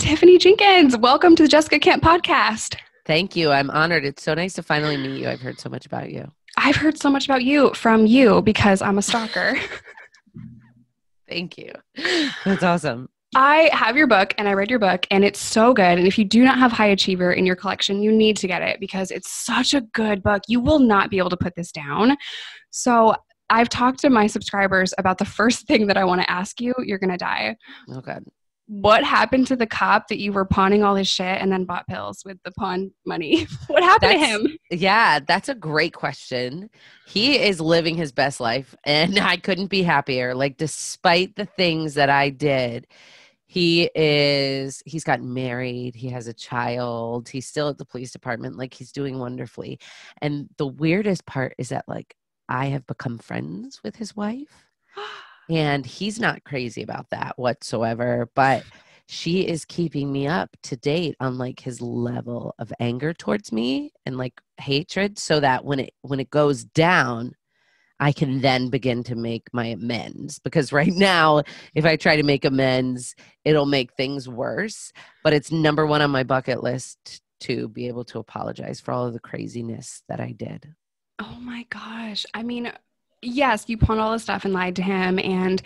Tiffany Jenkins. Welcome to the Jessica Can't podcast. Thank you. I'm honored. It's so nice to finally meet you. I've heard so much about you. I've heard so much about you from you because I'm a stalker. Thank you. That's awesome. I have your book and I read your book and it's so good. And if you do not have High Achiever in your collection, you need to get it because it's such a good book. You will not be able to put this down. So I've talked to my subscribers about the first thing that I want to ask you. You're going to die. Oh, God. What happened to the cop that you were pawning all his shit and then bought pills with the pawn money? What happened to him? Yeah, that's a great question. He is living his best life and I couldn't be happier. Like, despite the things that I did, he's gotten married. He has a child. He's still at the police department. Like, he's doing wonderfully. And the weirdest part is that, like, I have become friends with his wife. And he's not crazy about that whatsoever, but she is keeping me up to date on like his level of anger towards me and like hatred so that when it goes down, I can then begin to make my amends. Because right now, if I try to make amends, it'll make things worse. But it's number one on my bucket list to be able to apologize for all of the craziness that I did. Oh my gosh. I mean, yes, you pawned all this stuff and lied to him. And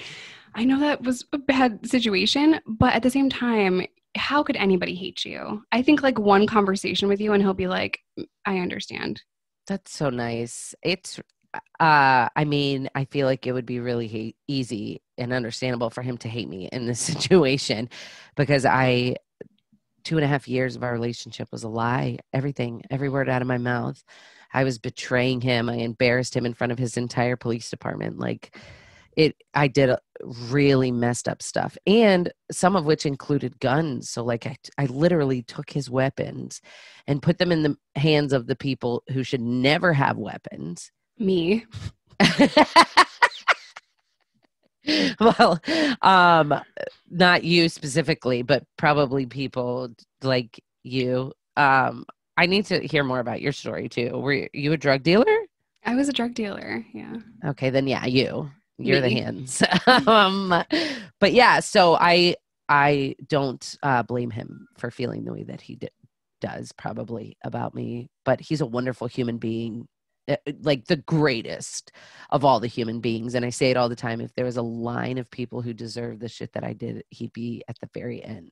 I know that was a bad situation, but at the same time, how could anybody hate you? I think like one conversation with you and he'll be like, I understand. That's so nice. I mean, I feel like it would be really easy and understandable for him to hate me in this situation because 2.5 years of our relationship was a lie. Everything, every word out of my mouth. I was betraying him. I embarrassed him in front of his entire police department. I did really messed up stuff, and some of which included guns. So like I literally took his weapons and put them in the hands of the people who should never have weapons. Me. Well, not you specifically, but probably people like you. I need to hear more about your story too. Were you a drug dealer? I was a drug dealer. Yeah. Okay, then yeah, you're Me. the hands. But yeah, so I don't blame him for feeling the way that he does probably about me, but he's a wonderful human being, like the greatest of all the human beings. And I say it all the time. If there was a line of people who deserve the shit that I did, he'd be at the very end.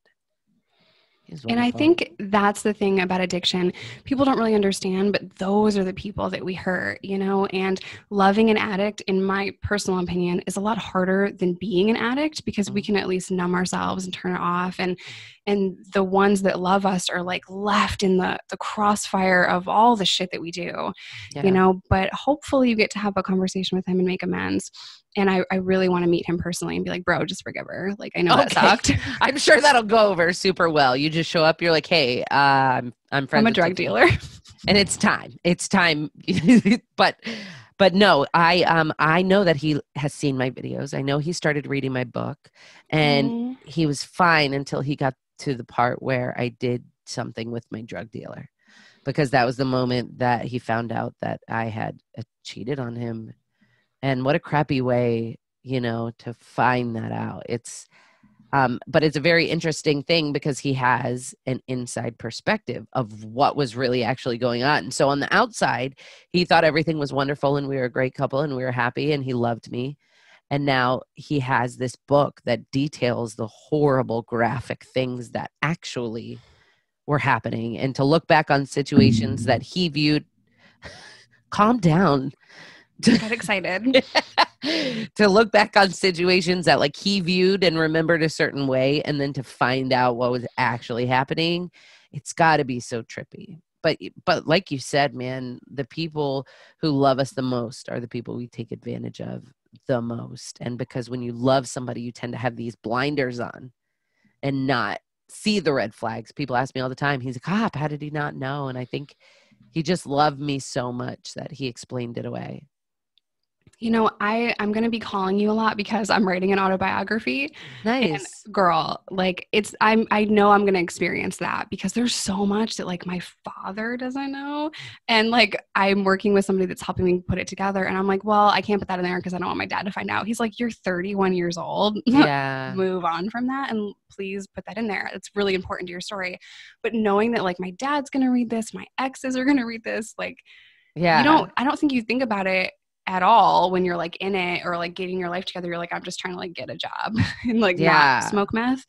And I think that's the thing about addiction. People don't really understand, but those are the people that we hurt, and loving an addict, in my personal opinion, is a lot harder than being an addict because we can at least numb ourselves and turn it off. And the ones that love us are like left in the crossfire of all the shit that we do, but hopefully you get to have a conversation with him and make amends. And I really want to meet him personally and be like, bro, just forgive her. Like, I know that sucked. I'm sure that'll go over super well. You just show up, you're like, hey, I'm friends. I'm a drug dealer. And it's time. But no, I know that he has seen my videos. I know he started reading my book and he was fine until he got to the part where I did something with my drug dealer, because that was the moment that he found out that I had cheated on him. And what a crappy way, to find that out. But it's a very interesting thing because he has an inside perspective of what was really actually going on. And so on the outside, he thought everything was wonderful and we were a great couple and we were happy and he loved me. And now he has this book that details the horrible graphic things that actually were happening. And to look back on situations that he viewed, calm down. I got excited. To look back on situations that like he viewed and remembered a certain way, and then to find out what was actually happening, it's got to be so trippy. But like you said, man, the people who love us the most are the people we take advantage of the most. And because when you love somebody, you tend to have these blinders on and not see the red flags. People ask me all the time, he's a cop, how did he not know? And I think he just loved me so much that he explained it away. You know, I'm going to be calling you a lot because I'm writing an autobiography. Nice. And girl, like I know I'm going to experience that because there's so much that like my father doesn't know. And like, I'm working with somebody that's helping me put it together. And I'm like, well, I can't put that in there because I don't want my dad to find out. He's like, you're 31 years old. Yeah. Move on from that. And please put that in there. It's really important to your story. But knowing that like my dad's going to read this, my exes are going to read this, like, Yeah. I don't think you think about it at all when you're like in it or like getting your life together. You're like, I'm just trying to like get a job and like not smoke meth,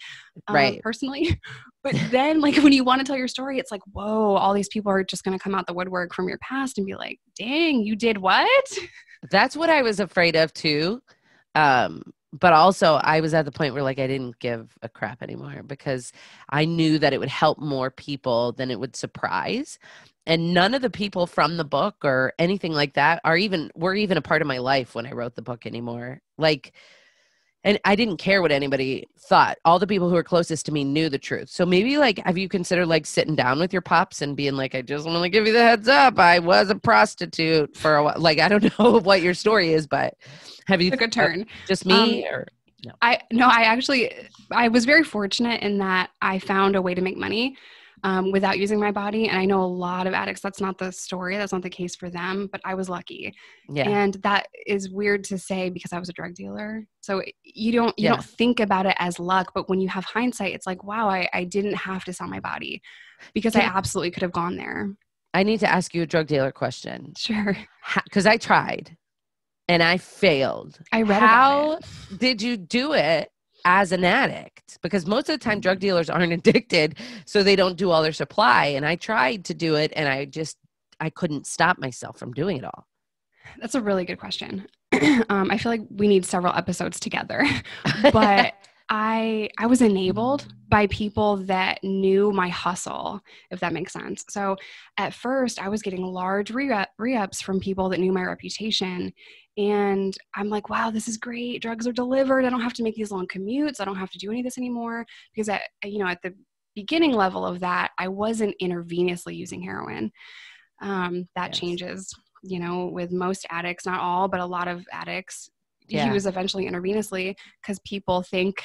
right. personally. But then like when you want to tell your story, it's like, whoa, all these people are just going to come out the woodwork from your past and be like, dang, you did what? That's what I was afraid of too. But also I was at the point where like I didn't give a crap anymore because I knew that it would help more people than it would surprise. And none of the people from the book or anything like that were even a part of my life when I wrote the book anymore. Like, and I didn't care what anybody thought. All the people who were closest to me knew the truth. So maybe like, have you considered like sitting down with your pops and being like, I just want to give you the heads up. I was a prostitute for a while. Like, I don't know what your story is, but have you took a turn? Just me or no? I was very fortunate in that I found a way to make money without using my body. And I know a lot of addicts, that's not the story. That's not the case for them, but I was lucky. Yeah. And that is weird to say because I was a drug dealer. So you don't think about it as luck, but when you have hindsight, it's like, wow, I didn't have to sell my body because I absolutely could have gone there. I need to ask you a drug dealer question. Sure. Because I tried and I failed. I read about it. How did you do it as an addict? Because most of the time drug dealers aren't addicted, so they don't do all their supply. And I tried to do it and I couldn't stop myself from doing it all. That's a really good question. I feel like we need several episodes together, but I was enabled by people that knew my hustle, if that makes sense. So at first I was getting large re-ups from people that knew my reputation. And I'm like, wow, this is great. Drugs are delivered. I don't have to make these long commutes. I don't have to do any of this anymore. Because at the beginning level of that, I wasn't intravenously using heroin. That changes, with most addicts, not all, but a lot of addicts use eventually intravenously because people think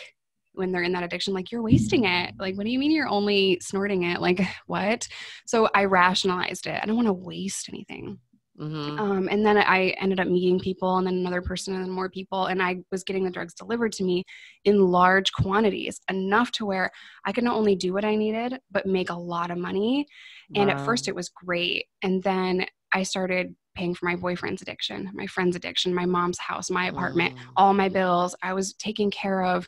when they're in that addiction, like, you're wasting it. Like, what do you mean you're only snorting it? Like, what? So I rationalized it. I don't want to waste anything. Mm-hmm. And then I ended up meeting people and then another person and then more people. And I was getting the drugs delivered to me in large quantities, enough to where I could not only do what I needed, but make a lot of money. Wow. And at first it was great. And then I started paying for my boyfriend's addiction, my friend's addiction, my mom's house, my apartment, all my bills. I was taking care of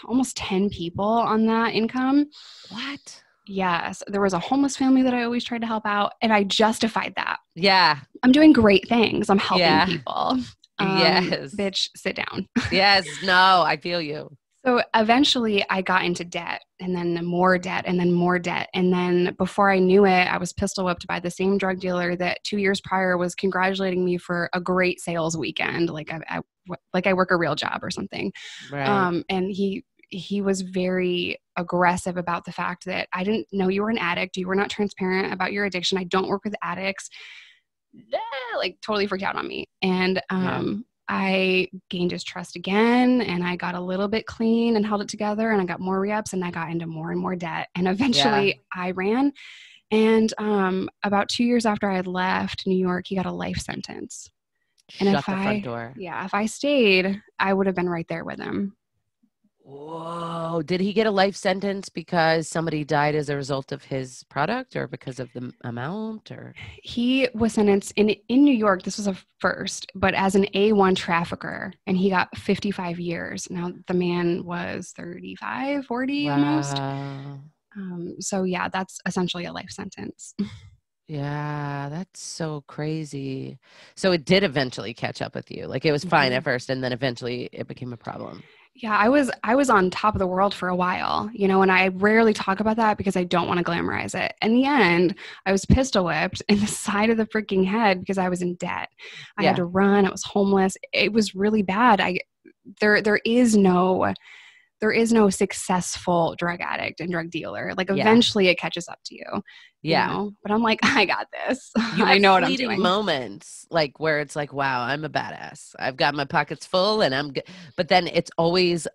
almost 10 people on that income. What? Yes. There was a homeless family that I always tried to help out, and I justified that. Yeah. I'm doing great things. I'm helping people. Yes. Bitch, sit down. Yes. No, I feel you. So eventually I got into debt, and then more debt, and then more debt. And then before I knew it, I was pistol whipped by the same drug dealer that 2 years prior was congratulating me for a great sales weekend. Like I work a real job or something. Right. And he was very aggressive about the fact that I didn't know you were an addict. You were not transparent about your addiction. I don't work with addicts. Like, totally freaked out on me. And I gained his trust again, and I got a little bit clean and held it together, and I got more re-ups, and I got into more and more debt. And eventually I ran. And about 2 years after I had left New York, he got a life sentence. And Shut the front door. Yeah, if I stayed, I would have been right there with him. Whoa. Did he get a life sentence because somebody died as a result of his product, or because of the amount? Or he was sentenced in New York. This was a first, but as an A1 trafficker, and he got 55 years. Now the man was 35, 40 almost. So yeah, that's essentially a life sentence. Yeah, that's so crazy. So it did eventually catch up with you. Like, it was fine at first, and then eventually it became a problem. Yeah, I was on top of the world for a while, and I rarely talk about that because I don't want to glamorize it. In the end, I was pistol whipped in the side of the freaking head because I was in debt. I had to run. I was homeless. It was really bad. There there is no successful drug addict and drug dealer. Like Yeah. eventually it catches up to you. Yeah. You know? But I'm like, I got this. You I know what I'm fleeting doing. moments like where it's like, wow, I'm a badass. I've got my pockets full and I'm good. But then it's always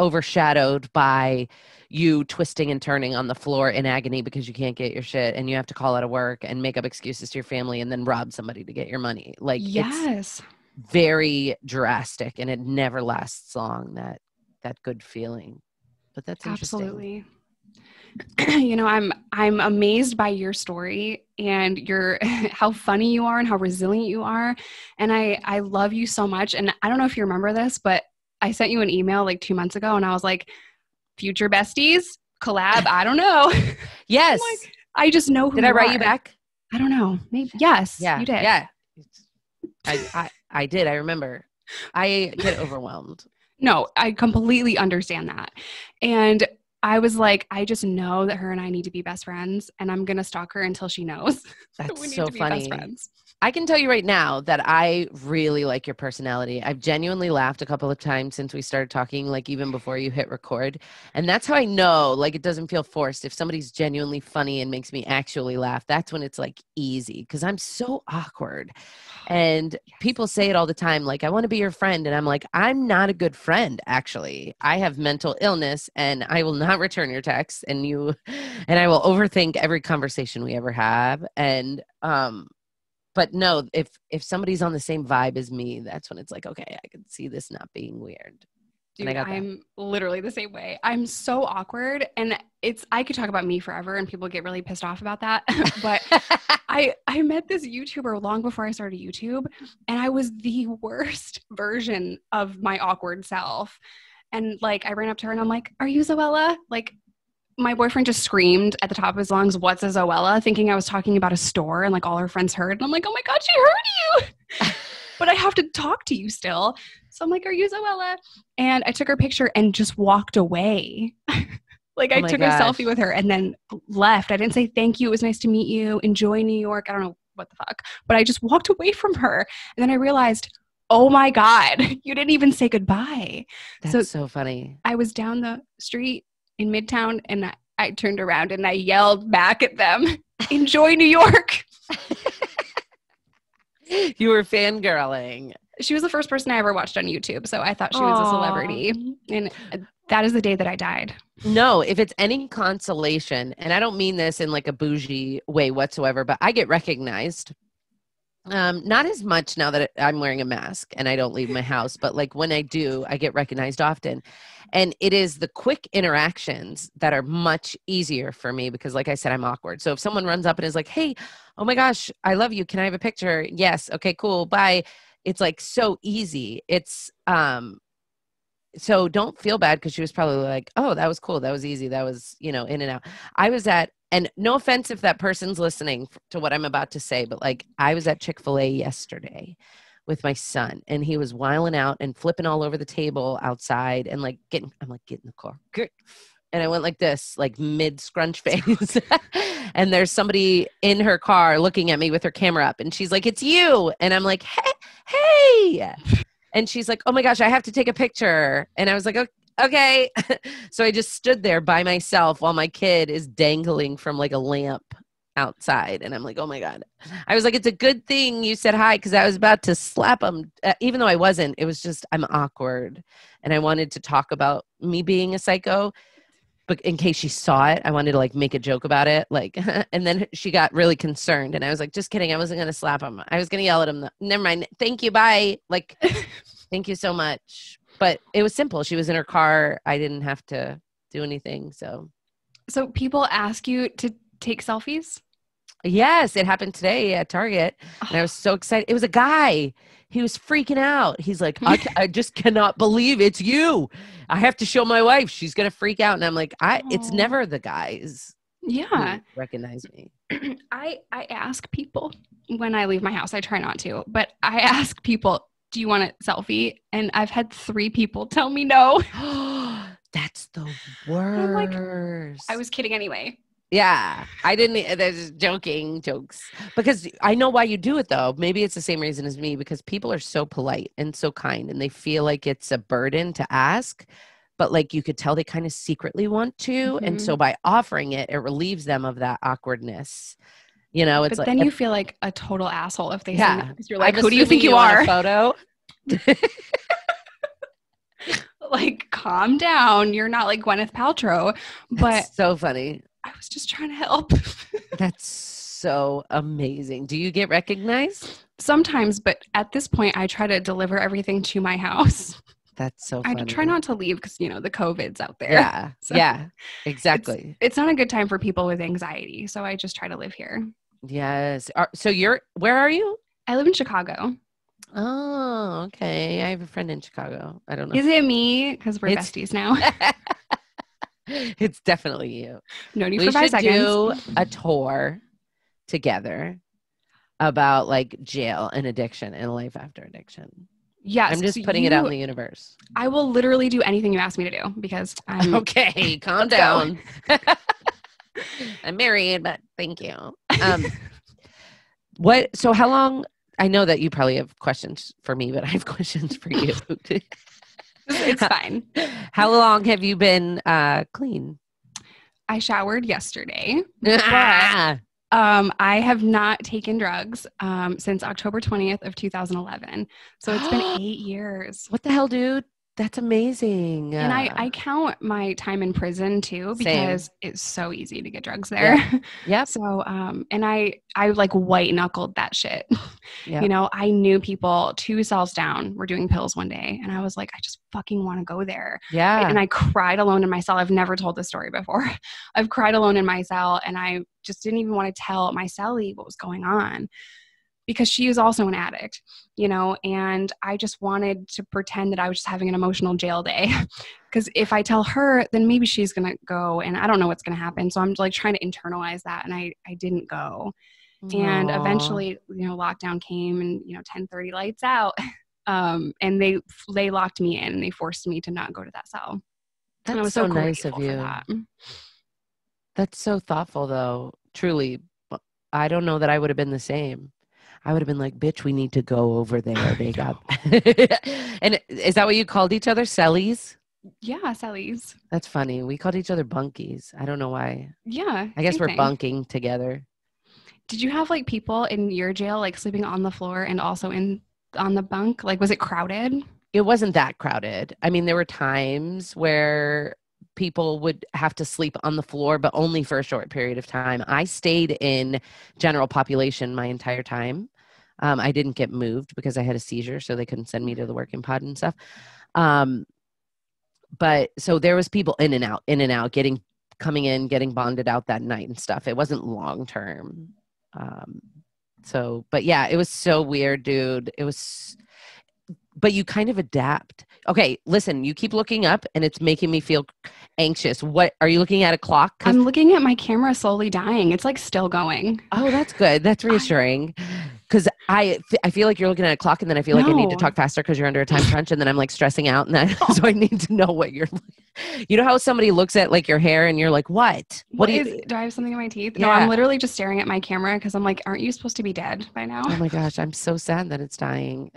overshadowed by you twisting and turning on the floor in agony because you can't get your shit and you have to call out of work and make up excuses to your family and then rob somebody to get your money. Like, yes, it's very drastic and it never lasts long, that good feeling. But that's interesting. absolutely. You know, I'm amazed by your story and your how funny you are and how resilient you are. And I love you so much. And I don't know if you remember this, but I sent you an email like 2 months ago and I was like, future besties collab. I don't know. Yes. Like, I just know who Did I write you back? I don't know. Maybe. Yes, Yeah. you did. Yeah. I did. I remember. I get overwhelmed. No, I completely understand that. And I was like, I just know that her and I need to be best friends and I'm going to stalk her until she knows that That's we need so to be funny. best friends. I can tell you right now that I really like your personality. I've genuinely laughed a couple of times since we started talking, like even before you hit record. And that's how I know, like, it doesn't feel forced. If somebody's genuinely funny and makes me actually laugh, that's when it's like easy because I'm so awkward. And people say it all the time, like, I want to be your friend. And I'm like, I'm not a good friend, actually. I have mental illness and I will not return your texts and I will overthink every conversation we ever have. And, but no, if somebody's on the same vibe as me, that's when it's like, okay, I can see this not being weird. Dude, I'm literally the same way. I'm so awkward and I could talk about me forever and people get really pissed off about that. But I met this YouTuber long before I started YouTube and I was the worst version of my awkward self. And like, I ran up to her and I'm like, are you Zoella? Like, my boyfriend just screamed at the top of his lungs, what's a Zoella? Thinking I was talking about a store and like all her friends heard. And I'm like, oh my God, she heard you. But I have to talk to you still. So I'm like, are you Zoella? And I took her picture and just walked away. Like I took a selfie with her and then left. I didn't say thank you. It was nice to meet you. Enjoy New York. I don't know what the fuck. But I just walked away from her. And then I realized, oh my God, you didn't even say goodbye. That's so funny. I was down the street in Midtown and I turned around and I yelled back at them, enjoy New York. You were fangirling. She was the first person I ever watched on YouTube. So I thought she was a celebrity. And that is the day that I died. No, if it's any consolation, and I don't mean this in like a bougie way whatsoever, but I get recognized. Not as much now that I'm wearing a mask and I don't leave my house, but like when I do, I get recognized often. And it is the quick interactions that are much easier for me because like I said, I'm awkward. So if someone runs up and is like, hey, oh my gosh, I love you. Can I have a picture? Yes. Okay, cool. Bye. It's like so easy. It's, so don't feel bad because she was probably like, oh, that was cool. That was easy. That was, in and out. And no offense if that person's listening to what I'm about to say, but like I was at Chick-fil-A yesterday with my son and he was wiling out and flipping all over the table outside and like get in the car. And I went like this, like mid scrunch face. And there's somebody in her car looking at me with her camera up and she's like, it's you. And I'm like, hey. And she's like, oh my gosh, I have to take a picture. And I was like, okay. So I just stood there by myself while my kid is dangling from like a lamp outside. And I'm like, oh my God. I was like, it's a good thing you said hi because I was about to slap him. Even though I wasn't, it was just, I'm awkward. And I wanted to talk about me being a psycho. But in case she saw it, I wanted to like make a joke about it. Like, and then she got really concerned. And I was like, just kidding. I wasn't going to slap him. I was going to yell at him. Never mind. Thank you. Bye. Like, thank you so much. But it was simple. She was in her car. I didn't have to do anything. So people ask you to take selfies? Yes, it happened today at Target. And I was so excited. It was a guy. He was freaking out. He's like, I just cannot believe it's you. I have to show my wife. She's going to freak out. And I'm like, it's never the guys. Yeah. Who recognize me. I ask people when I leave my house. I try not to, but I ask people, do you want a selfie? And I've had 3 people tell me no. That's the worst. I'm like, I was kidding anyway. Yeah, I didn't. There's jokes because I know why you do it though. Maybe it's the same reason as me because people are so polite and so kind and they feel like it's a burden to ask but like you could tell they kind of secretly want to. And so by offering it, it relieves them of that awkwardness. You know, it's but then you feel like a total asshole if they say that, because you're like, I'm who do you think you are? Photo. Like, calm down. You're not like Gwyneth Paltrow. But that's so funny. I was just trying to help. That's so amazing. Do you get recognized? Sometimes, but at this point, I try to deliver everything to my house. That's so funny. I try not to leave because, you know, the COVID's out there. Yeah. So yeah, exactly. It's not a good time for people with anxiety. So I just try to live here. Yes. So where are you? I live in Chicago. Oh, okay. I have a friend in Chicago. I don't know. Is it me? Because we're besties now. It's definitely you. Known you for 5 seconds. We should do a tour together about like jail and addiction and life after addiction. Yes. I'm just putting it out in the universe. I will literally do anything you ask me to do because I'm okay. Calm down. I'm married, but thank you. So how long? I know that you probably have questions for me, but I have questions for you. It's fine. How long have you been clean? I showered yesterday. But, I have not taken drugs since October 20th of 2011. So it's been 8 years. What the hell, dude? That's amazing. And I count my time in prison too, because it's so easy to get drugs there. Yeah. So, and I like white knuckled that shit. Yep. You know, I knew people 2 cells down were doing pills one day. And I was like, I just fucking want to go there. Yeah. And I cried alone in my cell. I've never told this story before. I've cried alone in my cell, and I just didn't even want to tell my cellie what was going on, because she is also an addict, you know, and I just wanted to pretend that I was just having an emotional jail day. Because if I tell her, then maybe she's going to go, and I don't know what's going to happen. So I'm like trying to internalize that, and I didn't go. Aww. And eventually, you know, lockdown came, and, you know, 10:30 lights out. And they locked me in, and they forced me to not go to that cell. That's so nice of you. That's so thoughtful, though. Truly. I don't know that I would have been the same. I would have been like, bitch, we need to go over there. They got. And is that what you called each other? Cellies? Yeah, cellies. That's funny. We called each other bunkies. I don't know why. Yeah. I guess we're bunking together. Did you have like people in your jail like sleeping on the floor and also on the bunk? Like, was it crowded? It wasn't that crowded. I mean, there were times where people would have to sleep on the floor, but only for a short period of time. I stayed in general population my entire time. I didn't get moved because I had a seizure, so they couldn't send me to the working pod and stuff. But so there was people in and out, coming in, getting bonded out that night and stuff. It wasn't long term. But yeah, it was so weird, dude. But you kind of adapt. Okay, listen, you keep looking up and it's making me feel anxious. What are you looking at, a clock? I'm looking at my camera slowly dying. It's like still going. Oh, that's good. That's reassuring. Because I feel like you're looking at a clock, and then I feel like I need to talk faster because you're under a time crunch, and then I'm like stressing out, and so I need to know what you're. You know how somebody looks at like your hair and you're like, what? Do I have something in my teeth? Yeah. No, I'm literally just staring at my camera because I'm like, aren't you supposed to be dead by now? Oh my gosh, I'm so sad that it's dying.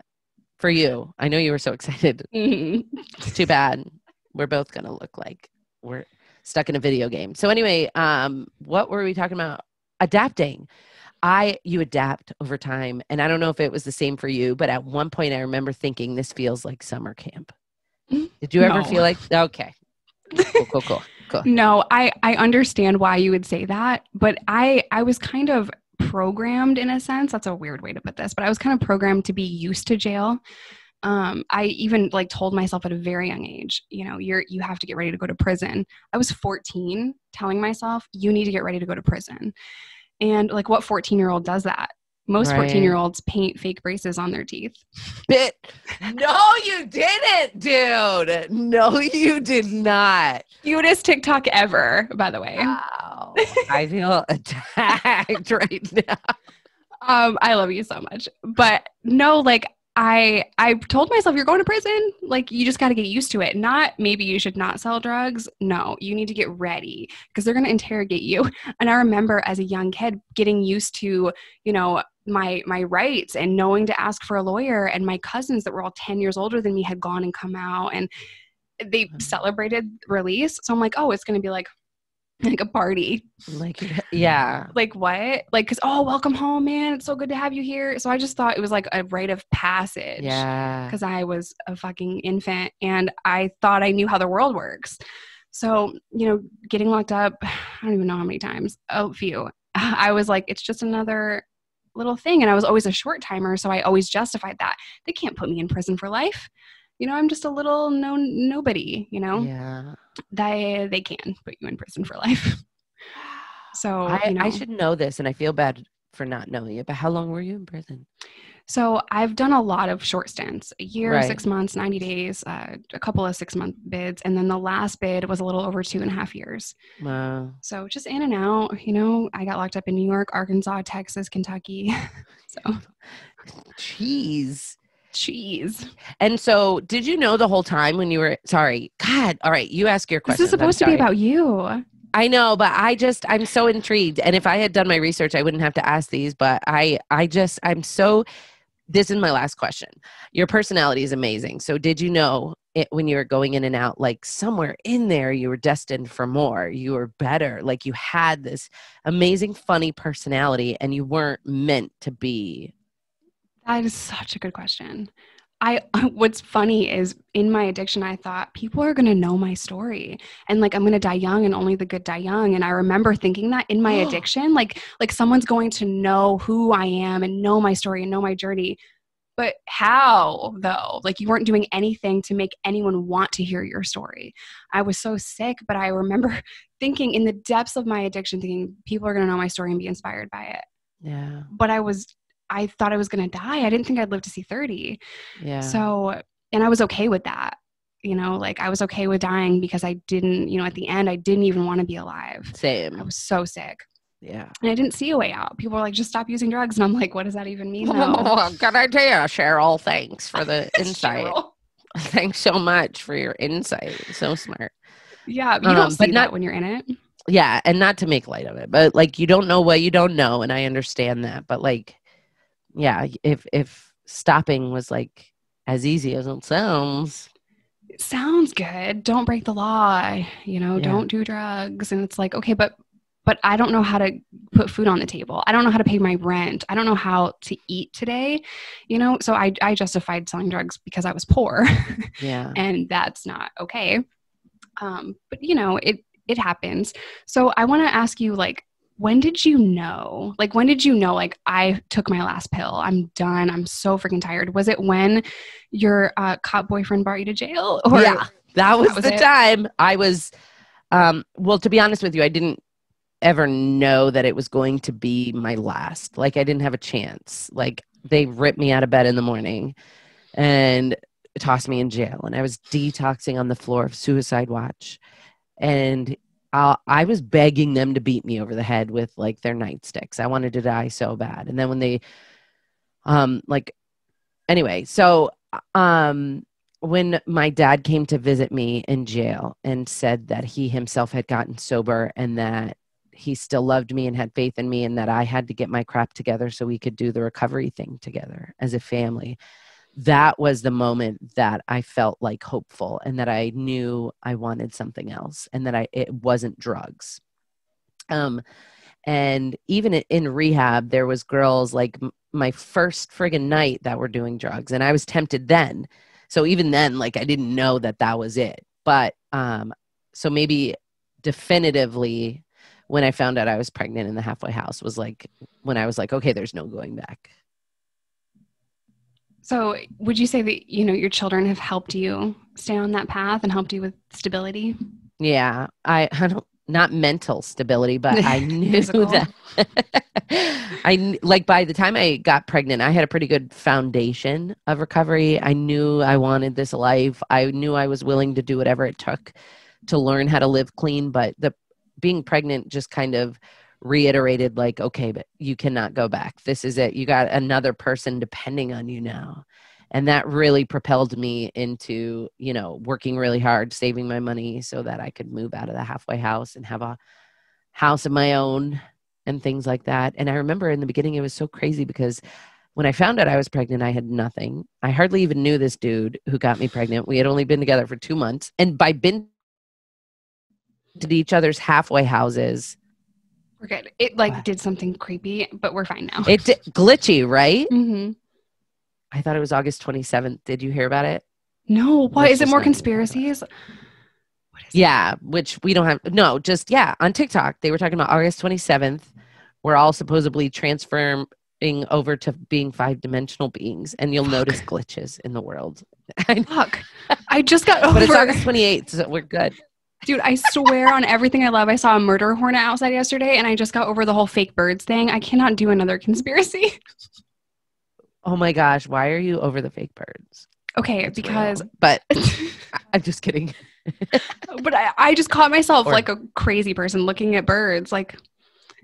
For you. I know you were so excited. Mm-hmm. It's too bad. We're both going to look like we're stuck in a video game. So anyway, what were we talking about? Adapting. You adapt over time. And I don't know if it was the same for you, but at one point I remember thinking this feels like summer camp. Did you ever feel like, okay. Cool. No, I understand why you would say that, but I was kind of programmed in a sense. That's a weird way to put this, but I was kind of programmed to be used to jail. I even like told myself at a very young age, you know, you have to get ready to go to prison. I was 14 telling myself you need to get ready to go to prison. And like, what 14-year-old does that? Most 14-year-olds paint fake braces on their teeth. No, you didn't, dude. No, you did not. Cutest TikTok ever, by the way. Wow. I feel attacked right now. I love you so much. But no, like I told myself, you're going to prison. Like, you just got to get used to it. Not maybe you should not sell drugs. No, you need to get ready because they're going to interrogate you. And I remember as a young kid getting used to, you know, my rights and knowing to ask for a lawyer, and my cousins that were all 10 years older than me had gone and come out. And they celebrated release. So I'm like, oh, it's going to be like a party. Like, yeah. Like what? Like, cause, oh, welcome home, man. It's so good to have you here. So I just thought it was like a rite of passage. Yeah. Cause I was a fucking infant and I thought I knew how the world works. So, you know, getting locked up, I don't even know how many times, a few. I was like, it's just another little thing. And I was always a short timer. So I always justified that. They can't put me in prison for life. You know, I'm just a little nobody, you know? Yeah. They can put you in prison for life. So, I should know this, and I feel bad for not knowing it, but how long were you in prison? So I've done a lot of short stints, a year, Right. 6 months, 90 days, a couple of 6-month bids. And then the last bid was a little over 2.5 years. Wow. So just in and out, you know, I got locked up in New York, Arkansas, Texas, Kentucky. So Cheese. And so did you know the whole time when you were, sorry, God, all right, you ask your question. This is supposed to be about you. I know, but I'm so intrigued. And if I had done my research, I wouldn't have to ask these, but this is my last question. Your personality is amazing. So did you know it when you were going in and out, like somewhere in there, you were destined for more, you were better, like you had this amazing, funny personality and you weren't meant to be? That is such a good question. What's funny is in my addiction, I thought people are going to know my story and like, I'm going to die young and only the good die young. And I remember thinking that in my addiction, like someone's going to know who I am and know my story and know my journey. But how though? Like you weren't doing anything to make anyone want to hear your story. I was so sick, but I remember thinking in the depths of my addiction, thinking people are going to know my story and be inspired by it. Yeah. But I thought I was going to die. I didn't think I'd live to see 30. Yeah. So, and I was okay with that. You know, like I was okay with dying because I didn't, you know, at the end, I didn't even want to be alive. Same. I was so sick. Yeah. And I didn't see a way out. People were like, just stop using drugs. And I'm like, what does that even mean? Good idea, Cheryl. Thanks for the insight. Thanks so much for your insight. So smart. Yeah. You don't see that when you're in it. Yeah. And not to make light of it, but like, you don't know what you don't know. And I understand that. But like, yeah, if stopping was like as easy as it sounds. It sounds good. Don't break the law, you know, don't do drugs. And it's like, okay, but I don't know how to put food on the table. I don't know how to pay my rent. I don't know how to eat today, you know? So I justified selling drugs because I was poor. Yeah. And that's not okay. But you know, it happens. So I want to ask you, like, when did you know? Like, I took my last pill. I'm done. I'm so freaking tired. Was it when your cop boyfriend brought you to jail? Or yeah, that was the time. I was, well, to be honest with you, I didn't ever know that it was going to be my last. Like, I didn't have a chance. Like, they ripped me out of bed in the morning and tossed me in jail. And I was detoxing on the floor of suicide watch. And I was begging them to beat me over the head with like their nightsticks. I wanted to die so bad. And then when they, anyway, so when my dad came to visit me in jail and said that he himself had gotten sober and that he still loved me and had faith in me and that I had to get my crap together so we could do the recovery thing together as a family, that was the moment that I felt like hopeful and that I knew I wanted something else and that it wasn't drugs. And even in rehab, there was girls like my first friggin' night that were doing drugs and I was tempted then. So even then, like I didn't know that was it. But so maybe definitively when I found out I was pregnant in the halfway house was like when I was like, okay, there's no going back. So would you say that, you know, your children have helped you stay on that path and helped you with stability? Yeah, I don't, not mental stability, but I knew that like by the time I got pregnant, I had a pretty good foundation of recovery. I knew I wanted this life. I knew I was willing to do whatever it took to learn how to live clean. But being pregnant just kind of reiterated like, okay, but you cannot go back. This is it. You got another person depending on you now. And that really propelled me into, you know, working really hard, saving my money so that I could move out of the halfway house and have a house of my own and things like that. And I remember in the beginning, it was so crazy because when I found out I was pregnant, I had nothing. I hardly even knew this dude who got me pregnant. We had only been together for 2 months. And by been to each other's halfway houses. We're good. It like did something creepy, but we're fine now. It's glitchy, right? Mm-hmm. I thought it was August 27th. Did you hear about it? No. What? Is it more conspiracies? What is it? Which we don't have. No, just, on TikTok. They were talking about August 27th. We're all supposedly transferring over to being 5-dimensional beings, and you'll notice glitches in the world. Fuck. I just got over. But it's August 28th, so we're good. Dude, I swear on everything I love, I saw a murder hornet outside yesterday, and I just got over the whole fake birds thing. I cannot do another conspiracy. Oh my gosh, why are you over the fake birds? Okay, it's because... Real. But I'm just kidding. But I just caught myself like a crazy person looking at birds. Like,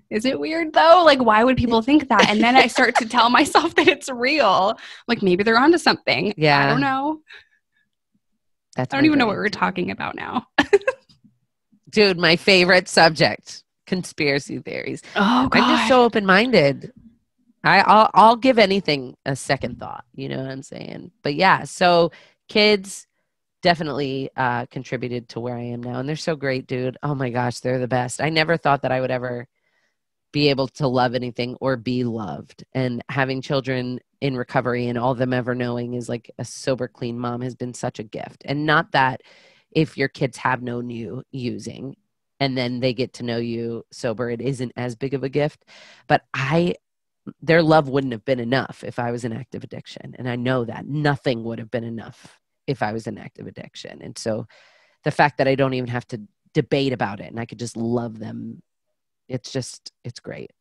is it weird though? Like, why would people think that? And then I start to tell myself that it's real. Like, maybe they're onto something. Yeah. I don't know. I don't even know what we're talking about now. Dude, my favorite subject, conspiracy theories. Oh, God. I'm just so open-minded. I'll give anything a second thought. You know what I'm saying? But yeah, so kids definitely contributed to where I am now. And they're so great, dude. Oh my gosh, they're the best. I never thought that I would ever be able to love anything or be loved. And having children in recovery and all of them ever knowing is like a sober, clean mom has been such a gift. And not that if your kids have known you using and then they get to know you sober, it isn't as big of a gift. But their love wouldn't have been enough if I was in active addiction. And I know that nothing would have been enough if I was in active addiction. And so the fact that I don't even have to debate about it and I could just love them, it's great.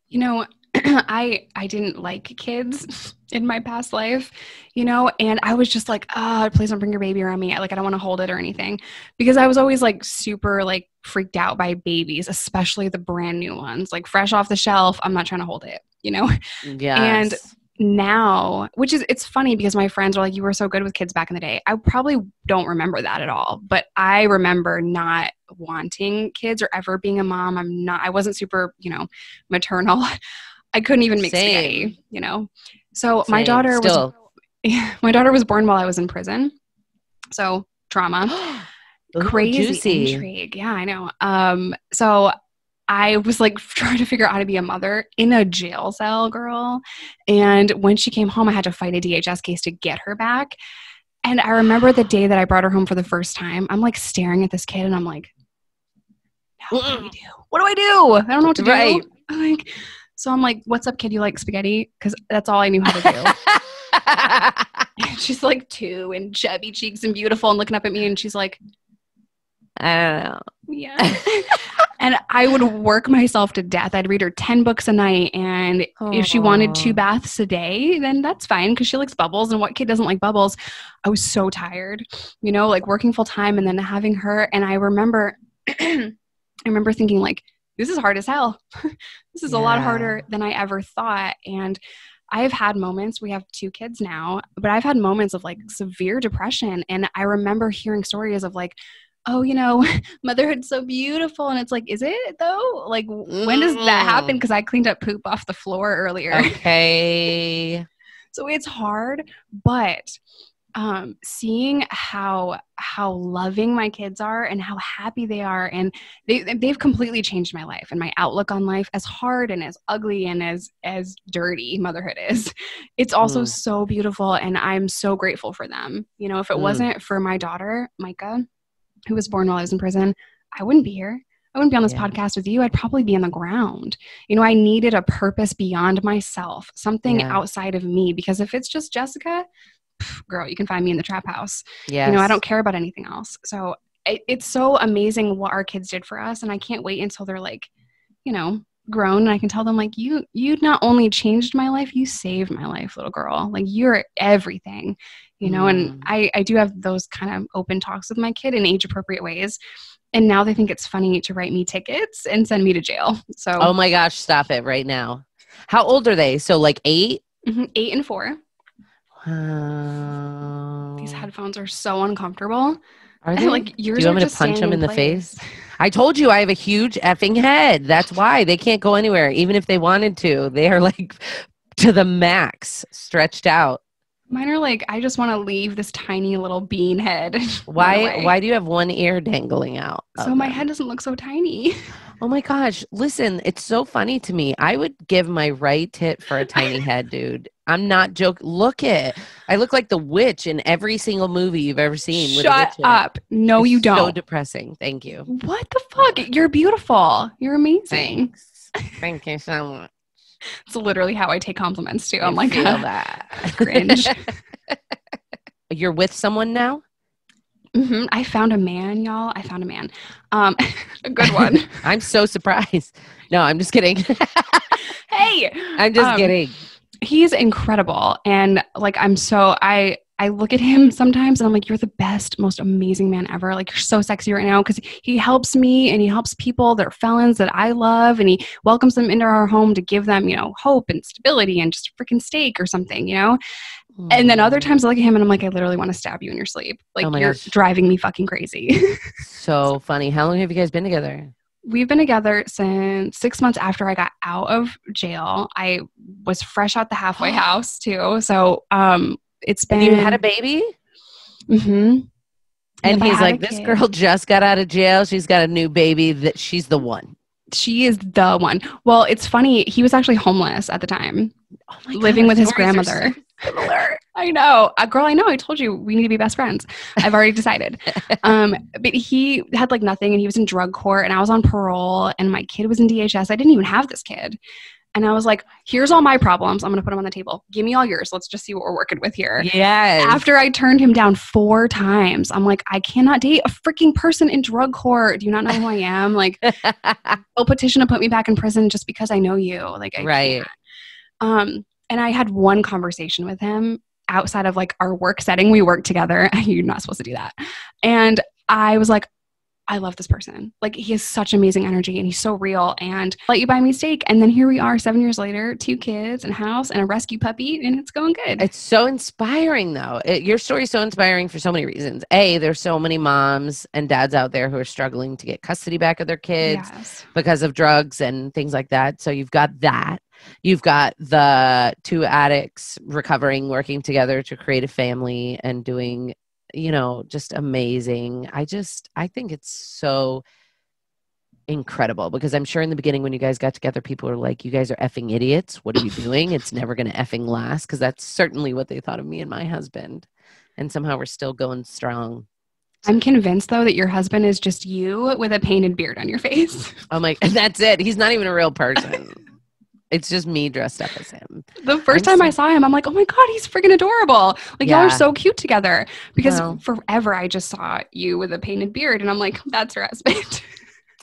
You know, I didn't like kids in my past life, you know, and I was just like, please don't bring your baby around me. Like, I don't want to hold it or anything, because I was always like super like freaked out by babies, especially the brand new ones, like fresh off the shelf. I'm not trying to hold it, you know? Yes. And now, it's funny because my friends are like, you were so good with kids back in the day. I probably don't remember that at all, but I remember not wanting kids or ever being a mom. I wasn't super, you know, maternal. I couldn't even make spaghetti, you know? So my daughter was born while I was in prison. So trauma, crazy juicy. Intrigue. Yeah, I know. So I was like trying to figure out how to be a mother in a jail cell, girl. And when she came home, I had to fight a DHS case to get her back. And I remember the day that I brought her home for the first time, I'm like staring at this kid and I'm like, now what do we do? What do I do? I don't know what to do. Right. I'm like, what's up, kid? You like spaghetti? Because that's all I knew how to do. And she's like 2 and chubby cheeks and beautiful and looking up at me. And she's like, I don't know. Yeah. And I would work myself to death. I'd read her 10 books a night. And if she wanted 2 baths a day, then that's fine because she likes bubbles. And what kid doesn't like bubbles? I was so tired, you know, like working full time and then having her. And I remember, thinking like, this is hard as hell. This is a lot harder than I ever thought. And I've had moments, we have 2 kids now, but I've had moments of like severe depression. And I remember hearing stories of like, oh, you know, motherhood's so beautiful. And it's like, is it though? Like, when does that happen? Because I cleaned up poop off the floor earlier. Okay. So it's hard, but seeing how loving my kids are and how happy they are, and they've completely changed my life and my outlook on life. As hard and as ugly and as dirty motherhood is, it's also so beautiful, and I'm so grateful for them. You know, if it wasn't for my daughter Micah, who was born while I was in prison, I wouldn't be here. I wouldn't be on this podcast with you. I'd probably be on the ground. You know, I needed a purpose beyond myself, something outside of me, because if it's just Jessica, girl, you can find me in the trap house. Yes. You know, I don't care about anything else. So it's so amazing what our kids did for us. And I can't wait until they're like, you know, grown, and I can tell them like, you not only changed my life, you saved my life, little girl. Like, you're everything, you know? And I do have those kind of open talks with my kid in age appropriate ways. And now they think it's funny to write me tickets and send me to jail. So, oh my gosh, stop it right now. How old are they? So like 8? 8 and 4. These headphones are so uncomfortable. Are they? Like, yours. Do you want me to punch them in the face? I told you I have a huge effing head. That's why they can't go anywhere, even if they wanted to. They are like to the max, stretched out. Mine are like, I just want to leave this tiny little bean head. Why do you have one ear dangling out? So my head doesn't look so tiny. Oh my gosh. Listen, it's so funny to me. I would give my right tit for a tiny head, dude. I'm not joking. Look it. I look like the witch in every single movie you've ever seen. Shut up. No, you don't. So depressing. Thank you. What the fuck? You're beautiful. You're amazing. Thanks. Thank you so much. It's literally how I take compliments too. I'm like, feel that. Cringe. You're with someone now? Mm-hmm. I found a man, y'all. I found a man. A good one. I'm so surprised. No, I'm just kidding. Hey, I'm just kidding. He's incredible. And like, I look at him sometimes and I'm like, you're the best, most amazing man ever. Like, you're so sexy right now because he helps me and he helps people that are felons that I love. And he welcomes them into our home to give them, you know, hope and stability and just a freaking steak or something, you know? And then other times I look at him and I'm like, I literally want to stab you in your sleep. Like, you're driving me fucking crazy. So funny. How long have you guys been together? We've been together since 6 months after I got out of jail. I was fresh out the halfway house too. So, it's been. And you had a baby? Mm-hmm. And he's like, this girl just got out of jail. She's got a new baby. That she's the one. She is the one. Well, it's funny. He was actually homeless at the time, living with his grandmother. I know. Girl, I know. I told you we need to be best friends. I've already decided. But he had like nothing and he was in drug court and I was on parole and my kid was in DHS. I didn't even have this kid. And I was like, here's all my problems. I'm going to put them on the table. Give me all yours. Let's just see what we're working with here. Yes. After I turned him down 4 times, I'm like, I cannot date a freaking person in drug court. Do you not know who I am? Like, they'll petition to put me back in prison just because I know you. Like, I can't. And I had one conversation with him outside of like our work setting. We work together. You're not supposed to do that. And I was like, I love this person. Like, he has such amazing energy and he's so real and let you buy me steak. And then here we are 7 years later, 2 kids and a house and a rescue puppy and it's going good. It's so inspiring though. Your story is so inspiring for so many reasons. There's so many moms and dads out there who are struggling to get custody back of their kids because of drugs and things like that. So you've got that. You've got the 2 addicts recovering, working together to create a family and doing, you know, just amazing. I think it's so incredible because I'm sure in the beginning when you guys got together, people were like, you guys are effing idiots. What are you doing? It's never going to effing last. Because that's certainly what they thought of me and my husband. And somehow we're still going strong. I'm convinced though that your husband is just you with a painted beard on your face. Oh my, that's it. He's not even a real person. It's just me dressed up as him. The first time I saw him, I'm like, oh my God, he's freaking adorable. Like, y'all are so cute together. Because forever I just saw you with a painted beard. And I'm like, that's her husband.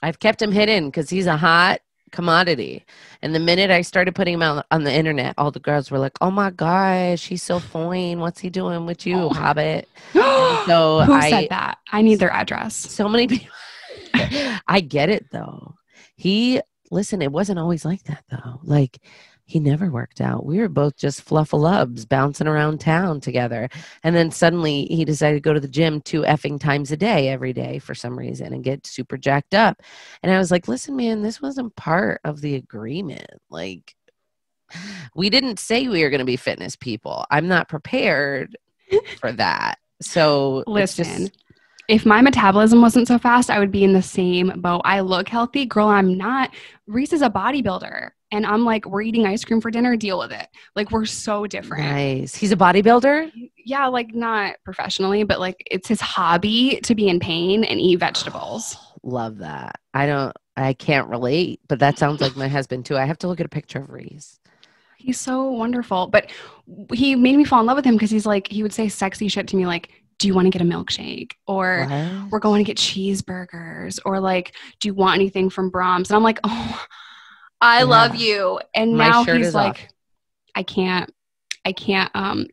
I've kept him hidden because he's a hot commodity. And the minute I started putting him out on the internet, all the girls were like, oh my gosh, he's so fine. What's he doing with you, Hobbit? So Who said that? I need their address. So many people. I get it though. Listen, it wasn't always like that though. Like, he never worked out. We were both just fluffalubs bouncing around town together. And then suddenly he decided to go to the gym 2 effing times a day every day for some reason and get super jacked up. And I was like, listen, man, this wasn't part of the agreement. Like, we didn't say we were going to be fitness people. I'm not prepared for that. So listen. If my metabolism wasn't so fast, I would be in the same boat. I look healthy. Girl, I'm not. REECE is a bodybuilder. And I'm like, we're eating ice cream for dinner. Deal with it. Like, we're so different. Nice. He's a bodybuilder? Yeah, like not professionally, but like it's his hobby to be in pain and eat vegetables. Love that. I can't relate, but that sounds like my husband too. I have to look at a picture of REECE. He's so wonderful. But he made me fall in love with him because he's like, he would say sexy shit to me like, do you want to get a milkshake? Or we're going to get cheeseburgers. Or like, do you want anything from Brahms? And I'm like, oh, I love you. And now he's like, off. I can't